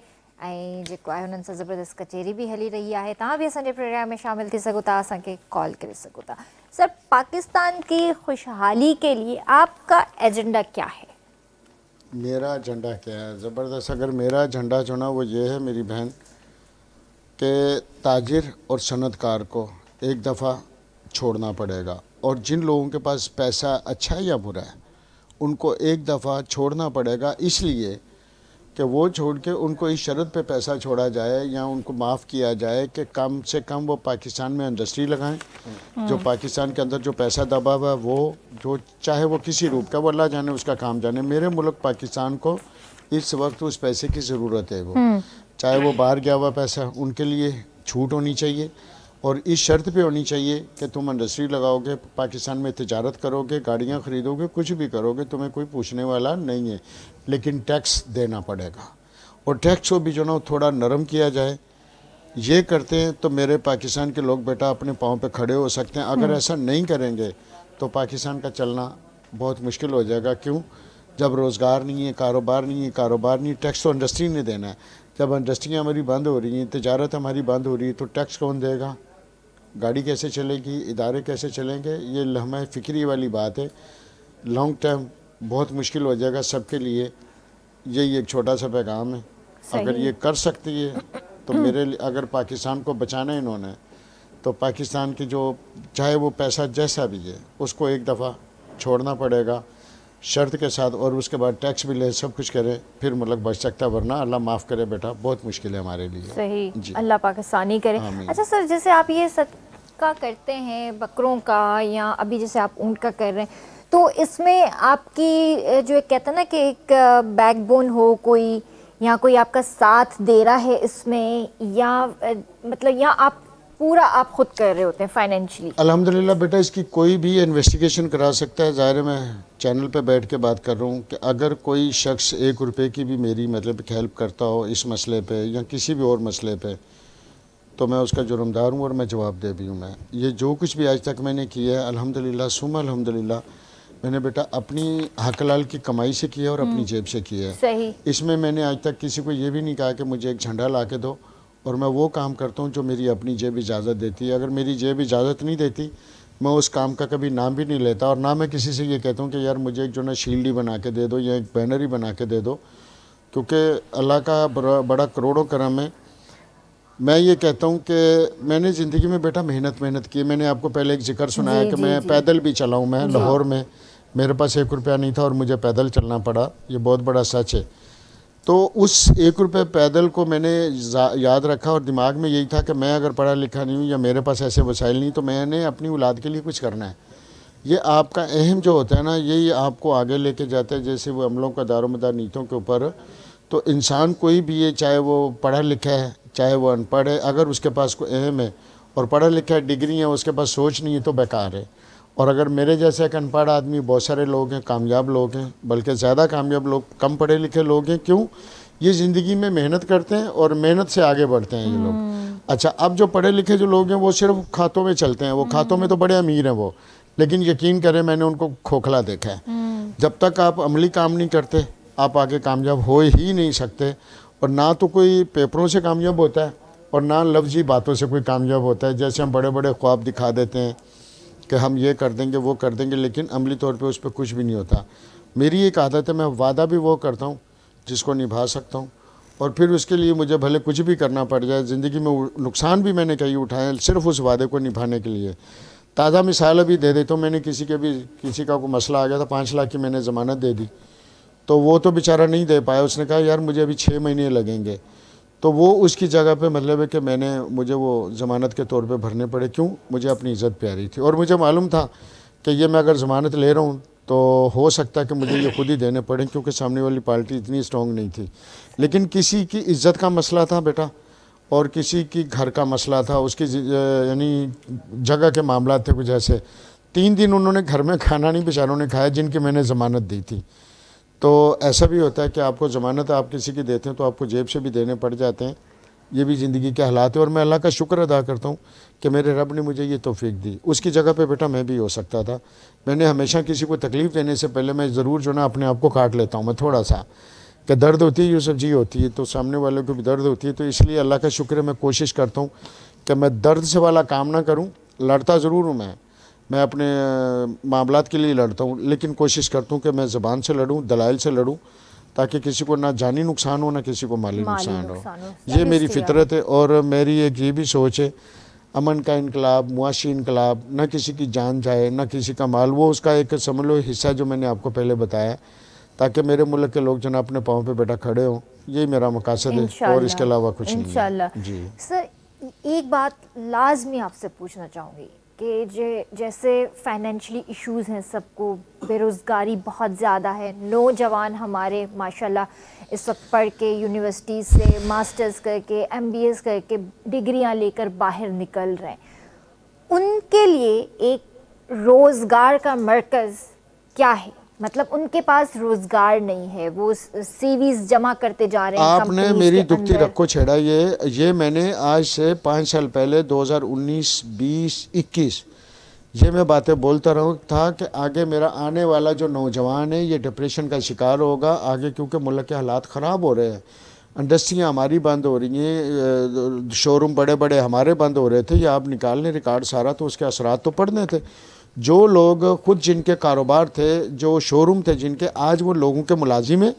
जेको आहे हुननि सां ज़बरदस्त कचेरी भी हली रही है। तव्हां भी असांजे प्रोग्राम में शामिल थी सघो था, असांखे कॉल करे सघो था। सर, पाकिस्तान की खुशहाली के लिए आपका एजेंडा क्या है? मेरा एजेंडा क्या है? ज़बरदस्त। अगर मेरा एजेंडा जो ना वो ये है मेरी बहन, कि ताजिर और सनतकार को एक दफ़ा छोड़ना पड़ेगा, और जिन लोगों के पास पैसा अच्छा है या बुरा है उनको एक दफ़ा छोड़ना पड़ेगा। इसलिए कि वो छोड़ के उनको इस शर्त पे पैसा छोड़ा जाए या उनको माफ़ किया जाए कि कम से कम वो पाकिस्तान में इंडस्ट्री लगाएं। जो पाकिस्तान के अंदर जो पैसा दबा हुआ है वो जो चाहे वो किसी रूप का, वो अल्लाह जाने उसका काम जाने, मेरे मुल्क पाकिस्तान को इस वक्त उस पैसे की ज़रूरत है। वो चाहे वो बाहर गया हुआ पैसा, उनके लिए छूट होनी चाहिए और इस शर्त पे होनी चाहिए कि तुम इंडस्ट्री लगाओगे, पाकिस्तान में तिजारत करोगे, गाड़ियाँ ख़रीदोगे, कुछ भी करोगे, तुम्हें कोई पूछने वाला नहीं है, लेकिन टैक्स देना पड़ेगा। और टैक्स को भी जो ना थोड़ा नरम किया जाए। ये करते हैं तो मेरे पाकिस्तान के लोग बेटा अपने पाँव पे खड़े हो सकते हैं। अगर ऐसा नहीं करेंगे तो पाकिस्तान का चलना बहुत मुश्किल हो जाएगा। क्यों? जब रोज़गार नहीं है, कारोबार नहीं है, कारोबार नहीं, टैक्स तो इंडस्ट्री ने देना है। जब इंडस्ट्रियाँ हमारी बंद हो रही हैं, तिजारत हमारी बंद हो रही है, तो टैक्स कौन देगा? गाड़ी कैसे चलेगी? इदारे कैसे चलेंगे? ये लम्हा फ़िक्री वाली बात है। लॉन्ग टर्म बहुत मुश्किल हो जाएगा सबके लिए। यही एक छोटा सा पैगाम है। अगर ये कर सकती है तो मेरे लिए, अगर पाकिस्तान को बचाना है इन्होंने, तो पाकिस्तान की जो चाहे वो पैसा जैसा भी है उसको एक दफ़ा छोड़ना पड़ेगा शर्त के साथ, और उसके बाद टैक्स भी ले, सब कुछ करे, फिर मुल्क बच सकता है। वरना अल्लाह माफ़ करे बेटा, बहुत मुश्किल है हमारे लिए। सही, अल्लाह पाकिस्तानी करे। अच्छा सर, जैसे आप ये सदका करते हैं बकरों का, या अभी जैसे आप ऊँट का कर रहे हैं, तो इसमें आपकी जो एक कहते हैं ना कि एक बैकबोन हो कोई, या कोई आपका साथ दे रहा है इसमें, या मतलब या आप पूरा आप खुद कर रहे होते हैं फाइनेंशियली? अल्हम्दुलिल्लाह बेटा, इसकी कोई भी इन्वेस्टिगेशन करा सकता है। ज़ाहिर है मैं चैनल पे बैठ के बात कर रहा हूँ कि अगर कोई शख्स 1 रुपये की भी मेरी मतलब हेल्प करता हो इस मसले पे या किसी भी और मसले पे, तो मैं उसका जुर्मदार हूँ और मैं जवाबदेह भी हूँ। मैं ये जो कुछ भी आज तक मैंने किया है अल्हम्दुलिल्लाह सुम्मा अल्हम्दुलिल्लाह, मैंने बेटा अपनी हक हलाल की कमाई से किया और अपनी जेब से किया है। सही। इसमें मैंने आज तक किसी को ये भी नहीं कहा कि मुझे एक झंडा ला के दो, और मैं वो काम करता हूँ जो मेरी अपनी जेब इजाज़त देती है। अगर मेरी जेब इजाज़त नहीं देती, मैं उस काम का कभी नाम भी नहीं लेता, और ना मैं किसी से ये कहता हूँ कि यार मुझे एक जो ना शील्ड ही बना के दे दो या एक बैनर ही बना के दे दो, क्योंकि अल्लाह का बड़ा करोड़ों करम है। मैं ये कहता हूँ कि मैंने ज़िंदगी में बेटा मेहनत की। मैंने आपको पहले एक जिक्र सुनाया कि मैं पैदल भी चला हूँ। मैं लाहौर में मेरे पास 1 रुपया नहीं था और मुझे पैदल चलना पड़ा, ये बहुत बड़ा सच है। तो उस 1 रुपये पैदल को मैंने याद रखा और दिमाग में यही था कि मैं अगर पढ़ा लिखा नहीं हूँ या मेरे पास ऐसे वसाइल नहीं, तो मैंने अपनी औलाद के लिए कुछ करना है। ये आपका अहम जो होता है ना, यही आपको आगे लेके जाता है। जैसे वो अमलों का दारोमदार नीतियों के ऊपर, तो इंसान कोई भी है, चाहे वो पढ़ा लिखा है चाहे वो अनपढ़ है, अगर उसके पास कोई अहम है और पढ़ा लिखा है, डिग्री है, उसके पास सोच नहीं है, तो बेकार है। और अगर मेरे जैसे एक अनपढ़ आदमी, बहुत सारे लोग हैं कामयाब लोग हैं, बल्कि ज़्यादा कामयाब लोग कम पढ़े लिखे लोग हैं। क्यों? ये ज़िंदगी में मेहनत करते हैं और मेहनत से आगे बढ़ते हैं ये लोग। अच्छा, अब जो पढ़े लिखे जो लोग हैं वो सिर्फ खातों में चलते हैं। वो खातों में तो बड़े अमीर हैं वो, लेकिन यकीन करें मैंने उनको खोखला देखा है। जब तक आप अमली काम नहीं करते आप आगे कामयाब हो ही नहीं सकते। और ना तो कोई पेपरों से कामयाब होता है और ना लफ्जी बातों से कोई कामयाब होता है। जैसे हम बड़े बड़े ख्वाब दिखा देते हैं कि हम ये कर देंगे वो कर देंगे, लेकिन अमली तौर पे उस पर कुछ भी नहीं होता। मेरी एक आदत है, मैं वादा भी वो करता हूँ जिसको निभा सकता हूँ, और फिर उसके लिए मुझे भले कुछ भी करना पड़ जाए। ज़िंदगी में नुकसान भी मैंने कई उठाए सिर्फ उस वादे को निभाने के लिए। ताज़ा मिसाल अभी दे देता हूँ। मैंने किसी का कोई मसला आ गया था, 5 लाख की मैंने ज़मानत दे दी, तो वो तो बेचारा नहीं दे पाया। उसने कहा यार मुझे अभी 6 महीने लगेंगे, तो वो उसकी जगह पे मतलब है कि मुझे वो ज़मानत के तौर पे भरने पड़े। क्यों? मुझे अपनी इज़्ज़त प्यारी थी और मुझे मालूम था कि ये मैं अगर ज़मानत ले रहा हूँ तो हो सकता है कि मुझे ये खुद ही देने पड़े, क्योंकि सामने वाली पार्टी इतनी स्ट्रॉन्ग नहीं थी। लेकिन किसी की इज़्ज़त का मसला था बेटा, और किसी की घर का मसला था, उसकी यानी जगह के मामला थे कुछ ऐसे। 3 दिन उन्होंने घर में खाना नहीं बेचारों ने खाया जिनकी मैंने ज़मानत दी थी। तो ऐसा भी होता है कि आपको ज़मानत आप किसी की देते हैं तो आपको जेब से भी देने पड़ जाते हैं। ये भी ज़िंदगी के हालात है, और मैं अल्लाह का शुक्र अदा करता हूँ कि मेरे रब ने मुझे ये तौफीक दी। उसकी जगह पे बेटा मैं भी हो सकता था। मैंने हमेशा किसी को तकलीफ़ देने से पहले मैं ज़रूर जो ना अपने आप को काट लेता हूँ। मैं थोड़ा सा कि दर्द होती है यूसुफ जी होती है, तो सामने वाले को भी दर्द होती है। तो इसलिए अल्लाह का शुक्र है, मैं कोशिश करता हूँ कि मैं दर्द से वाला काम ना करूँ। लड़ता ज़रूर हूँ मैं अपने मामलात के लिए लड़ता हूँ, लेकिन कोशिश करता हूँ कि मैं ज़बान से लड़ूँ, दलाइल से लड़ूँ, ताकि किसी को ना जानी नुकसान हो ना किसी को माली नुकसान हो। ये मेरी फितरत है। और मेरी एक ये भी सोच है, अमन का इनकलाब, मुआशी इनकलाब, ना किसी की जान जाए ना किसी का माल, वो उसका एक समझ लो हिस्सा जो मैंने आपको पहले बताया। ताकि मेरे मुल्क के लोग जो ना अपने पाँव पे बेटा खड़े हों। यही मेरा मकसद है और इसके अलावा कुछ नहीं है। इंशाल्लाह। जी सर एक बात लाजमी आपसे पूछना चाहूँगी कि जैसे फाइनेंशियली इश्यूज़ हैं सबको, बेरोज़गारी बहुत ज़्यादा है, नौजवान हमारे माशाल्लाह इस वक्त पढ़ के यूनिवर्सिटी से मास्टर्स करके MBAs करके डिग्रियां लेकर बाहर निकल रहे हैं, उनके लिए एक रोज़गार का मरकज़ क्या है? मतलब उनके पास रोजगार नहीं है, वो CVs जमा करते जा रहे हैं। आपने मेरी दुखती रखो छेड़ा ये मैंने आज से 5 साल पहले 2019, 20, 21 ये मैं बातें बोलता रहूँ था कि आगे मेरा आने वाला जो नौजवान है ये डिप्रेशन का शिकार होगा आगे, क्योंकि मुल्क के हालात ख़राब हो रहे हैं। इंडस्ट्रियाँ हमारी बंद हो रही हैं, शोरूम बड़े बड़े हमारे बंद हो रहे थे, ये आप निकाल लें रिकॉर्ड सारा तो उसके असरात तो पड़ने थे। जो लोग खुद जिनके कारोबार थे, जो शोरूम थे जिनके, आज वो लोगों के मुलाजिम हैं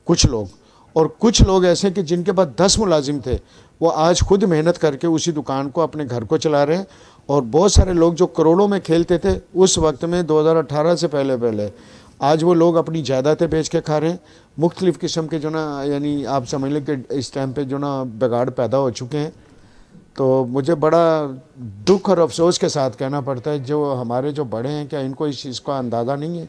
कुछ लोग, और कुछ लोग ऐसे कि जिनके पास 10 मुलाजिम थे वो आज खुद मेहनत करके उसी दुकान को अपने घर को चला रहे हैं। और बहुत सारे लोग जो करोड़ों में खेलते थे उस वक्त में 2018 से पहले आज वो लोग अपनी जायदादें बेच के खा रहे हैं। मुख्तलिफ़ किस्म के जो ना, यानी आप समझ लें कि इस टाइम पे जो ना बिगाड़ पैदा हो चुके हैं। तो मुझे बड़ा दुख और अफसोस के साथ कहना पड़ता है जो हमारे जो बड़े हैं, क्या इनको इस चीज़ का अंदाज़ा नहीं है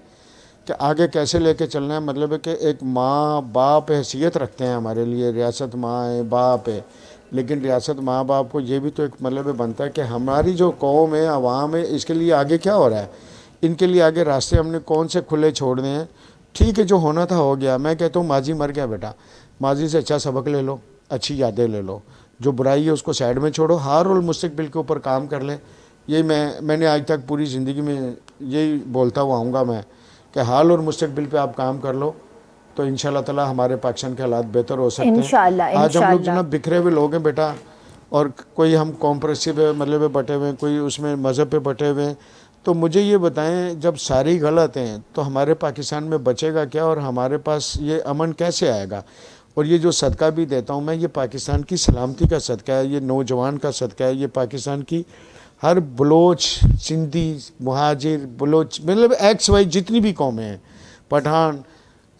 कि आगे कैसे लेके चलना है। मतलब है कि एक माँ बाप हैसियत रखते हैं हमारे लिए, रियासत माँ है बाप है, लेकिन रियासत माँ बाप को ये भी तो एक मतलब बनता है कि हमारी जो कौम है, आवाम है, इसके लिए आगे क्या हो रहा है, इनके लिए आगे रास्ते हमने कौन से खुले छोड़ने हैं। ठीक है, जो होना था हो गया। मैं कहता हूँ माजी मर गया बेटा, माजी से अच्छा सबक ले लो, अच्छी यादें ले लो, जो बुराई है उसको साइड में छोड़ो, हार और मुस्तकबिल के ऊपर काम कर लें। यही मैंने आज तक पूरी ज़िंदगी में यही बोलता हुआ आऊँगा मैं कि हाल और मुस्तकबिल पे आप काम कर लो तो इंशाल्लाह ताला हमारे पाकिस्तान के हालात बेहतर हो सकते हैं। आज हम लोग जो ना बिखरे हुए लोग हैं बेटा, और कोई हम कॉम्प्रेसिव मतलब बटे हुए हैं, कोई उसमें मज़हब पे बटे हुए हैं। तो मुझे ये बताएं, जब सारी गलत हैं तो हमारे पाकिस्तान में बचेगा क्या और हमारे पास ये अमन कैसे आएगा? और ये जो सदका भी देता हूँ मैं, ये पाकिस्तान की सलामती का सदका है, ये नौजवान का सदका है, ये पाकिस्तान की हर बलोच, सिंधी, मुहाजिर, बलोच, मतलब XY जितनी भी कौमें हैं, पठान,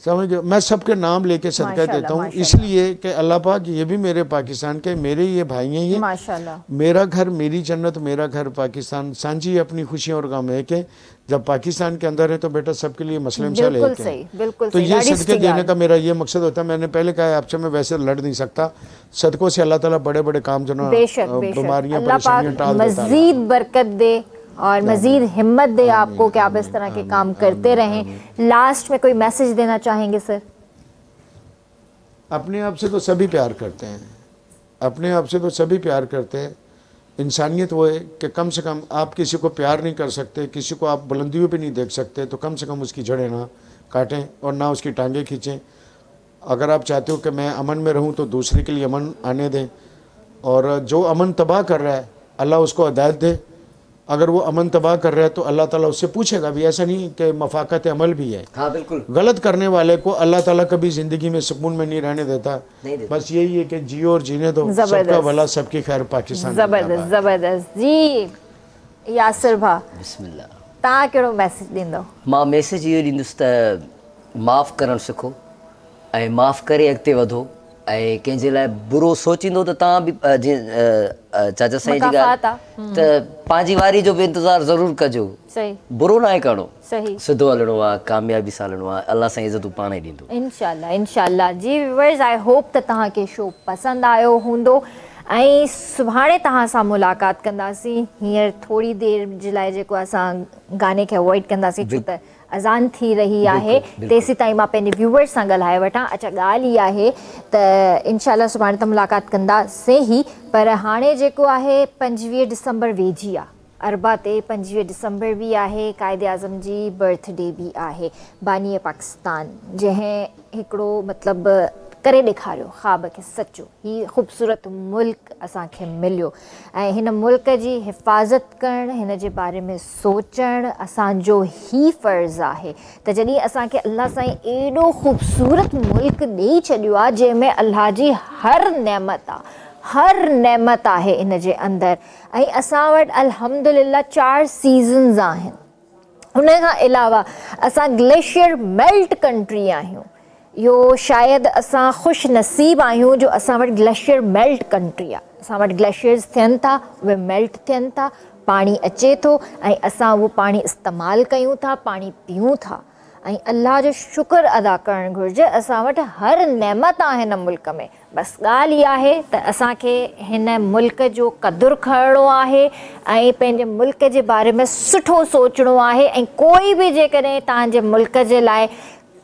समझ गए, मैं सबके नाम लेके सदका देता हूँ, इसलिए कि अल्लाह पाक ये भी मेरे पाकिस्तान के, मेरे ये भाई हैं, ये माशाल्लाह, मेरा घर मेरी जन्नत, मेरा घर पाकिस्तान। सांझी अपनी खुशियाँ और गम है कि जब पाकिस्तान के अंदर है तो बेटा सबके लिए मसले मसाइल एक हैं। तो ये सदके देने का मेरा ये मकसद होता है। मैंने पहले कहा आपसे, मैं वैसे लड़ नहीं सकता, सदकों से अल्लाह ताला बड़े बड़े काम जो ना बीमारियाँ परेशानियाँ टाल देता है। मज़ीद बरकत दे और मज़ीद हिम्मत दे आपको कि आप इस तरह के काम करते रहें। लास्ट में कोई मैसेज देना चाहेंगे सर? अपने आप से तो सभी प्यार करते हैं, अपने आप से तो सभी प्यार करते हैं। इंसानियत वो है कि कम से कम आप किसी को प्यार नहीं कर सकते, किसी को आप बुलंदियों पे नहीं देख सकते, तो कम से कम उसकी जड़ें ना काटें और ना उसकी टांगें खींचें। अगर आप चाहते हो कि मैं अमन में रहूं तो दूसरे के लिए अमन आने दें, और जो अमन तबाह कर रहा है अल्लाह उसको हिदायत दे। अगर वो अमन तबाह कर रहा है तो अल्लाह ताला उससे पूछेगा भी, ऐसा नहीं कि मफाकत अमल भी है। हाँ बिल्कुल। गलत करने वाले को अल्लाह ताला कभी ज़िंदगी में सुकून में नहीं रहने देता, बस यही है कि जियो और जीने दो, सबका भला सबकी खैर पाकिस्तान। ज़बरदस्त ज़बरदस्त जी। यासिर भा बिस्मिल्लाह, तव्हां कहिड़ो मैसेज ॾींदो? मां मैसेज इहो ॾींदुसि त माफ़ु करणु सिखो ऐं माफ़ु करे अॻिते वधो, ऐं कंहिंजे लाइ बुरो सोचींदो त तव्हां बि जीअं चाचा साईं जी ॻाल्हि त पंहिंजी वारी जो बि इंतज़ारु ज़रूरु कजो। सही, बुरो न आहे करिणो, सही, सिधो हलणो आहे, कामयाबी सां हलणो आहे, अल्लाह साईं इज़त पाण ई ॾींदो। इंशाल्लाह इंशाल्लाह। जी व्यूअर्स, आई होप त तव्हांखे शो पसंदि आयो हूंदो ऐं सुभाणे तव्हां सां मुलाक़ात कंदासीं। हींअर थोरी देरि जे लाइ जेको असां गाने खे अवॉइड कंदासीं छो त अज़ान थी रही आहे, तेसीं ताईं मां पंहिंजे व्यूअर्स सां ॻाल्हाए वठां। अच्छा, ॻाल्हि इहा आहे त इंशाल्लाह सुभाणे त मुलाक़ात कंदासीं ई, पर हाणे जेको आहे 25 डिसंबर वेझी आहे, अरबा ते 25 डिसंबर बि आहे, कायदे आज़म जी बर्थडे बि आहे, बानी पाकिस्तान, जंहिं हिकिड़ो मतिलबु करे ॾेखारियो ख़्वाब खे सचो। हीउ ख़ूबसूरत मुल्क असांखे मिलियो ऐं हिन मुल्क जी हिफ़ाज़त करणु, हिन जे बारे में सोचणु असांजो ई फ़र्ज़ु आहे। त जॾहिं असांखे अल्लाह साईं एॾो ख़ूबसूरत मुल्क ॾेई छॾियो आहे जंहिंमें अल्लाह जी हर नेमत आहे, हर नेमत आहे इन जे अंदरि, ऐं असां वटि अल्हम्दुलिल्लाह 4 सीज़न्स आहिनि। उन खां अलावा असां ग्लेशियर मेल्ट कंट्री आहियूं। इहो शायदि असां ख़ुशि नसीब आहियूं जो असां वटि ग्लेशियर मेल्ट कंट्री आहे। असां वटि ग्लेशियर्स थियनि था, उहे मेल्ट थियनि था, पाणी अचे थो ऐं असां उहो पाणी इस्तेमालु कयूं था, पाणी पीऊं था ऐं अल्लाह जो शुक्र अदा करणु घुरिजे। असां वटि हर नेमत आहे हिन मुल्क में। बसि ॻाल्हि इहा आहे त असांखे हिन मुल्क जो क़दुरु खणणो आहे ऐं पंहिंजे मुल्क जे बारे में सुठो सोचणो आहे। ऐं कोई बि जेकॾहिं तव्हांजे मुल्क जे लाइ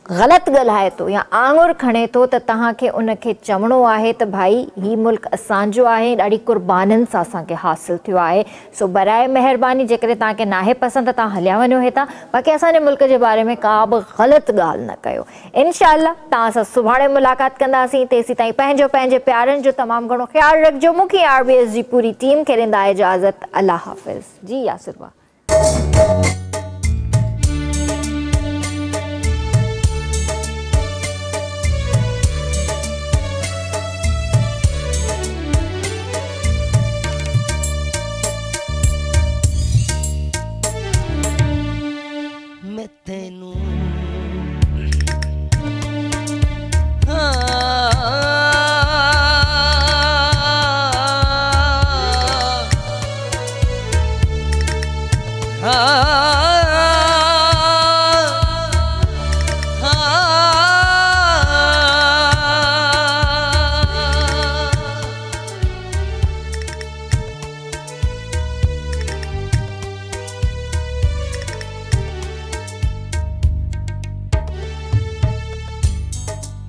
ग़लति ॻाल्हाए थो या आङुर खणे थो त तव्हांखे उनखे चवणो आहे त भाई हीउ मुल्क असांजो आहे, ॾाढी क़ुर्बानीनि सां असांखे हासिलु थियो आहे। सो बराए महिरबानी जेकॾहिं तव्हांखे नाहे पसंदि त तव्हां हलिया वञो हितां, बाक़ी असांजे मुल्क जे बारे में का बि ग़लति ॻाल्हि न कयो। इनशाअल्लाह तव्हां सां सुभाणे मुलाक़ात कंदासीं। तेसीं ताईं पंहिंजे प्यारनि जो तमामु घणो ख़्यालु रखिजो। मूंखे RBS जी पूरी टीम खे ॾींदा इजाज़त। अल्लाह हाफ़िज़। जी यासिर भाउ।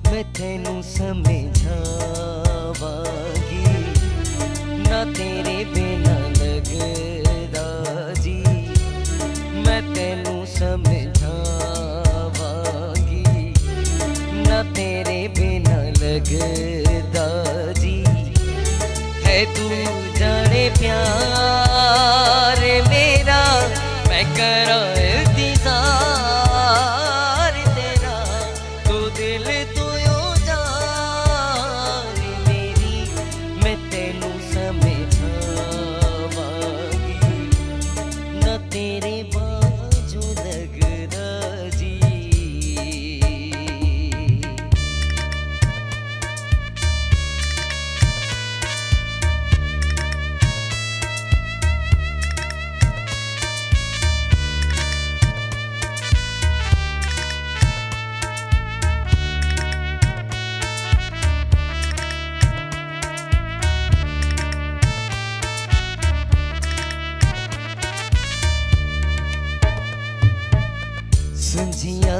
मैं तेनू समझावांगी ना तेरे बिना लगदा जी। मैं तेनू समझावांगी ना तेरे बिना लगदा जी। है तू जाने प्यार मेरा मैं करा इंतजार तेरा, तू दिल तू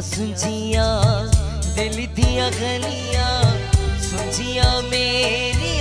सुंझिया दिल दिया गलियां, सुंझिया मेरी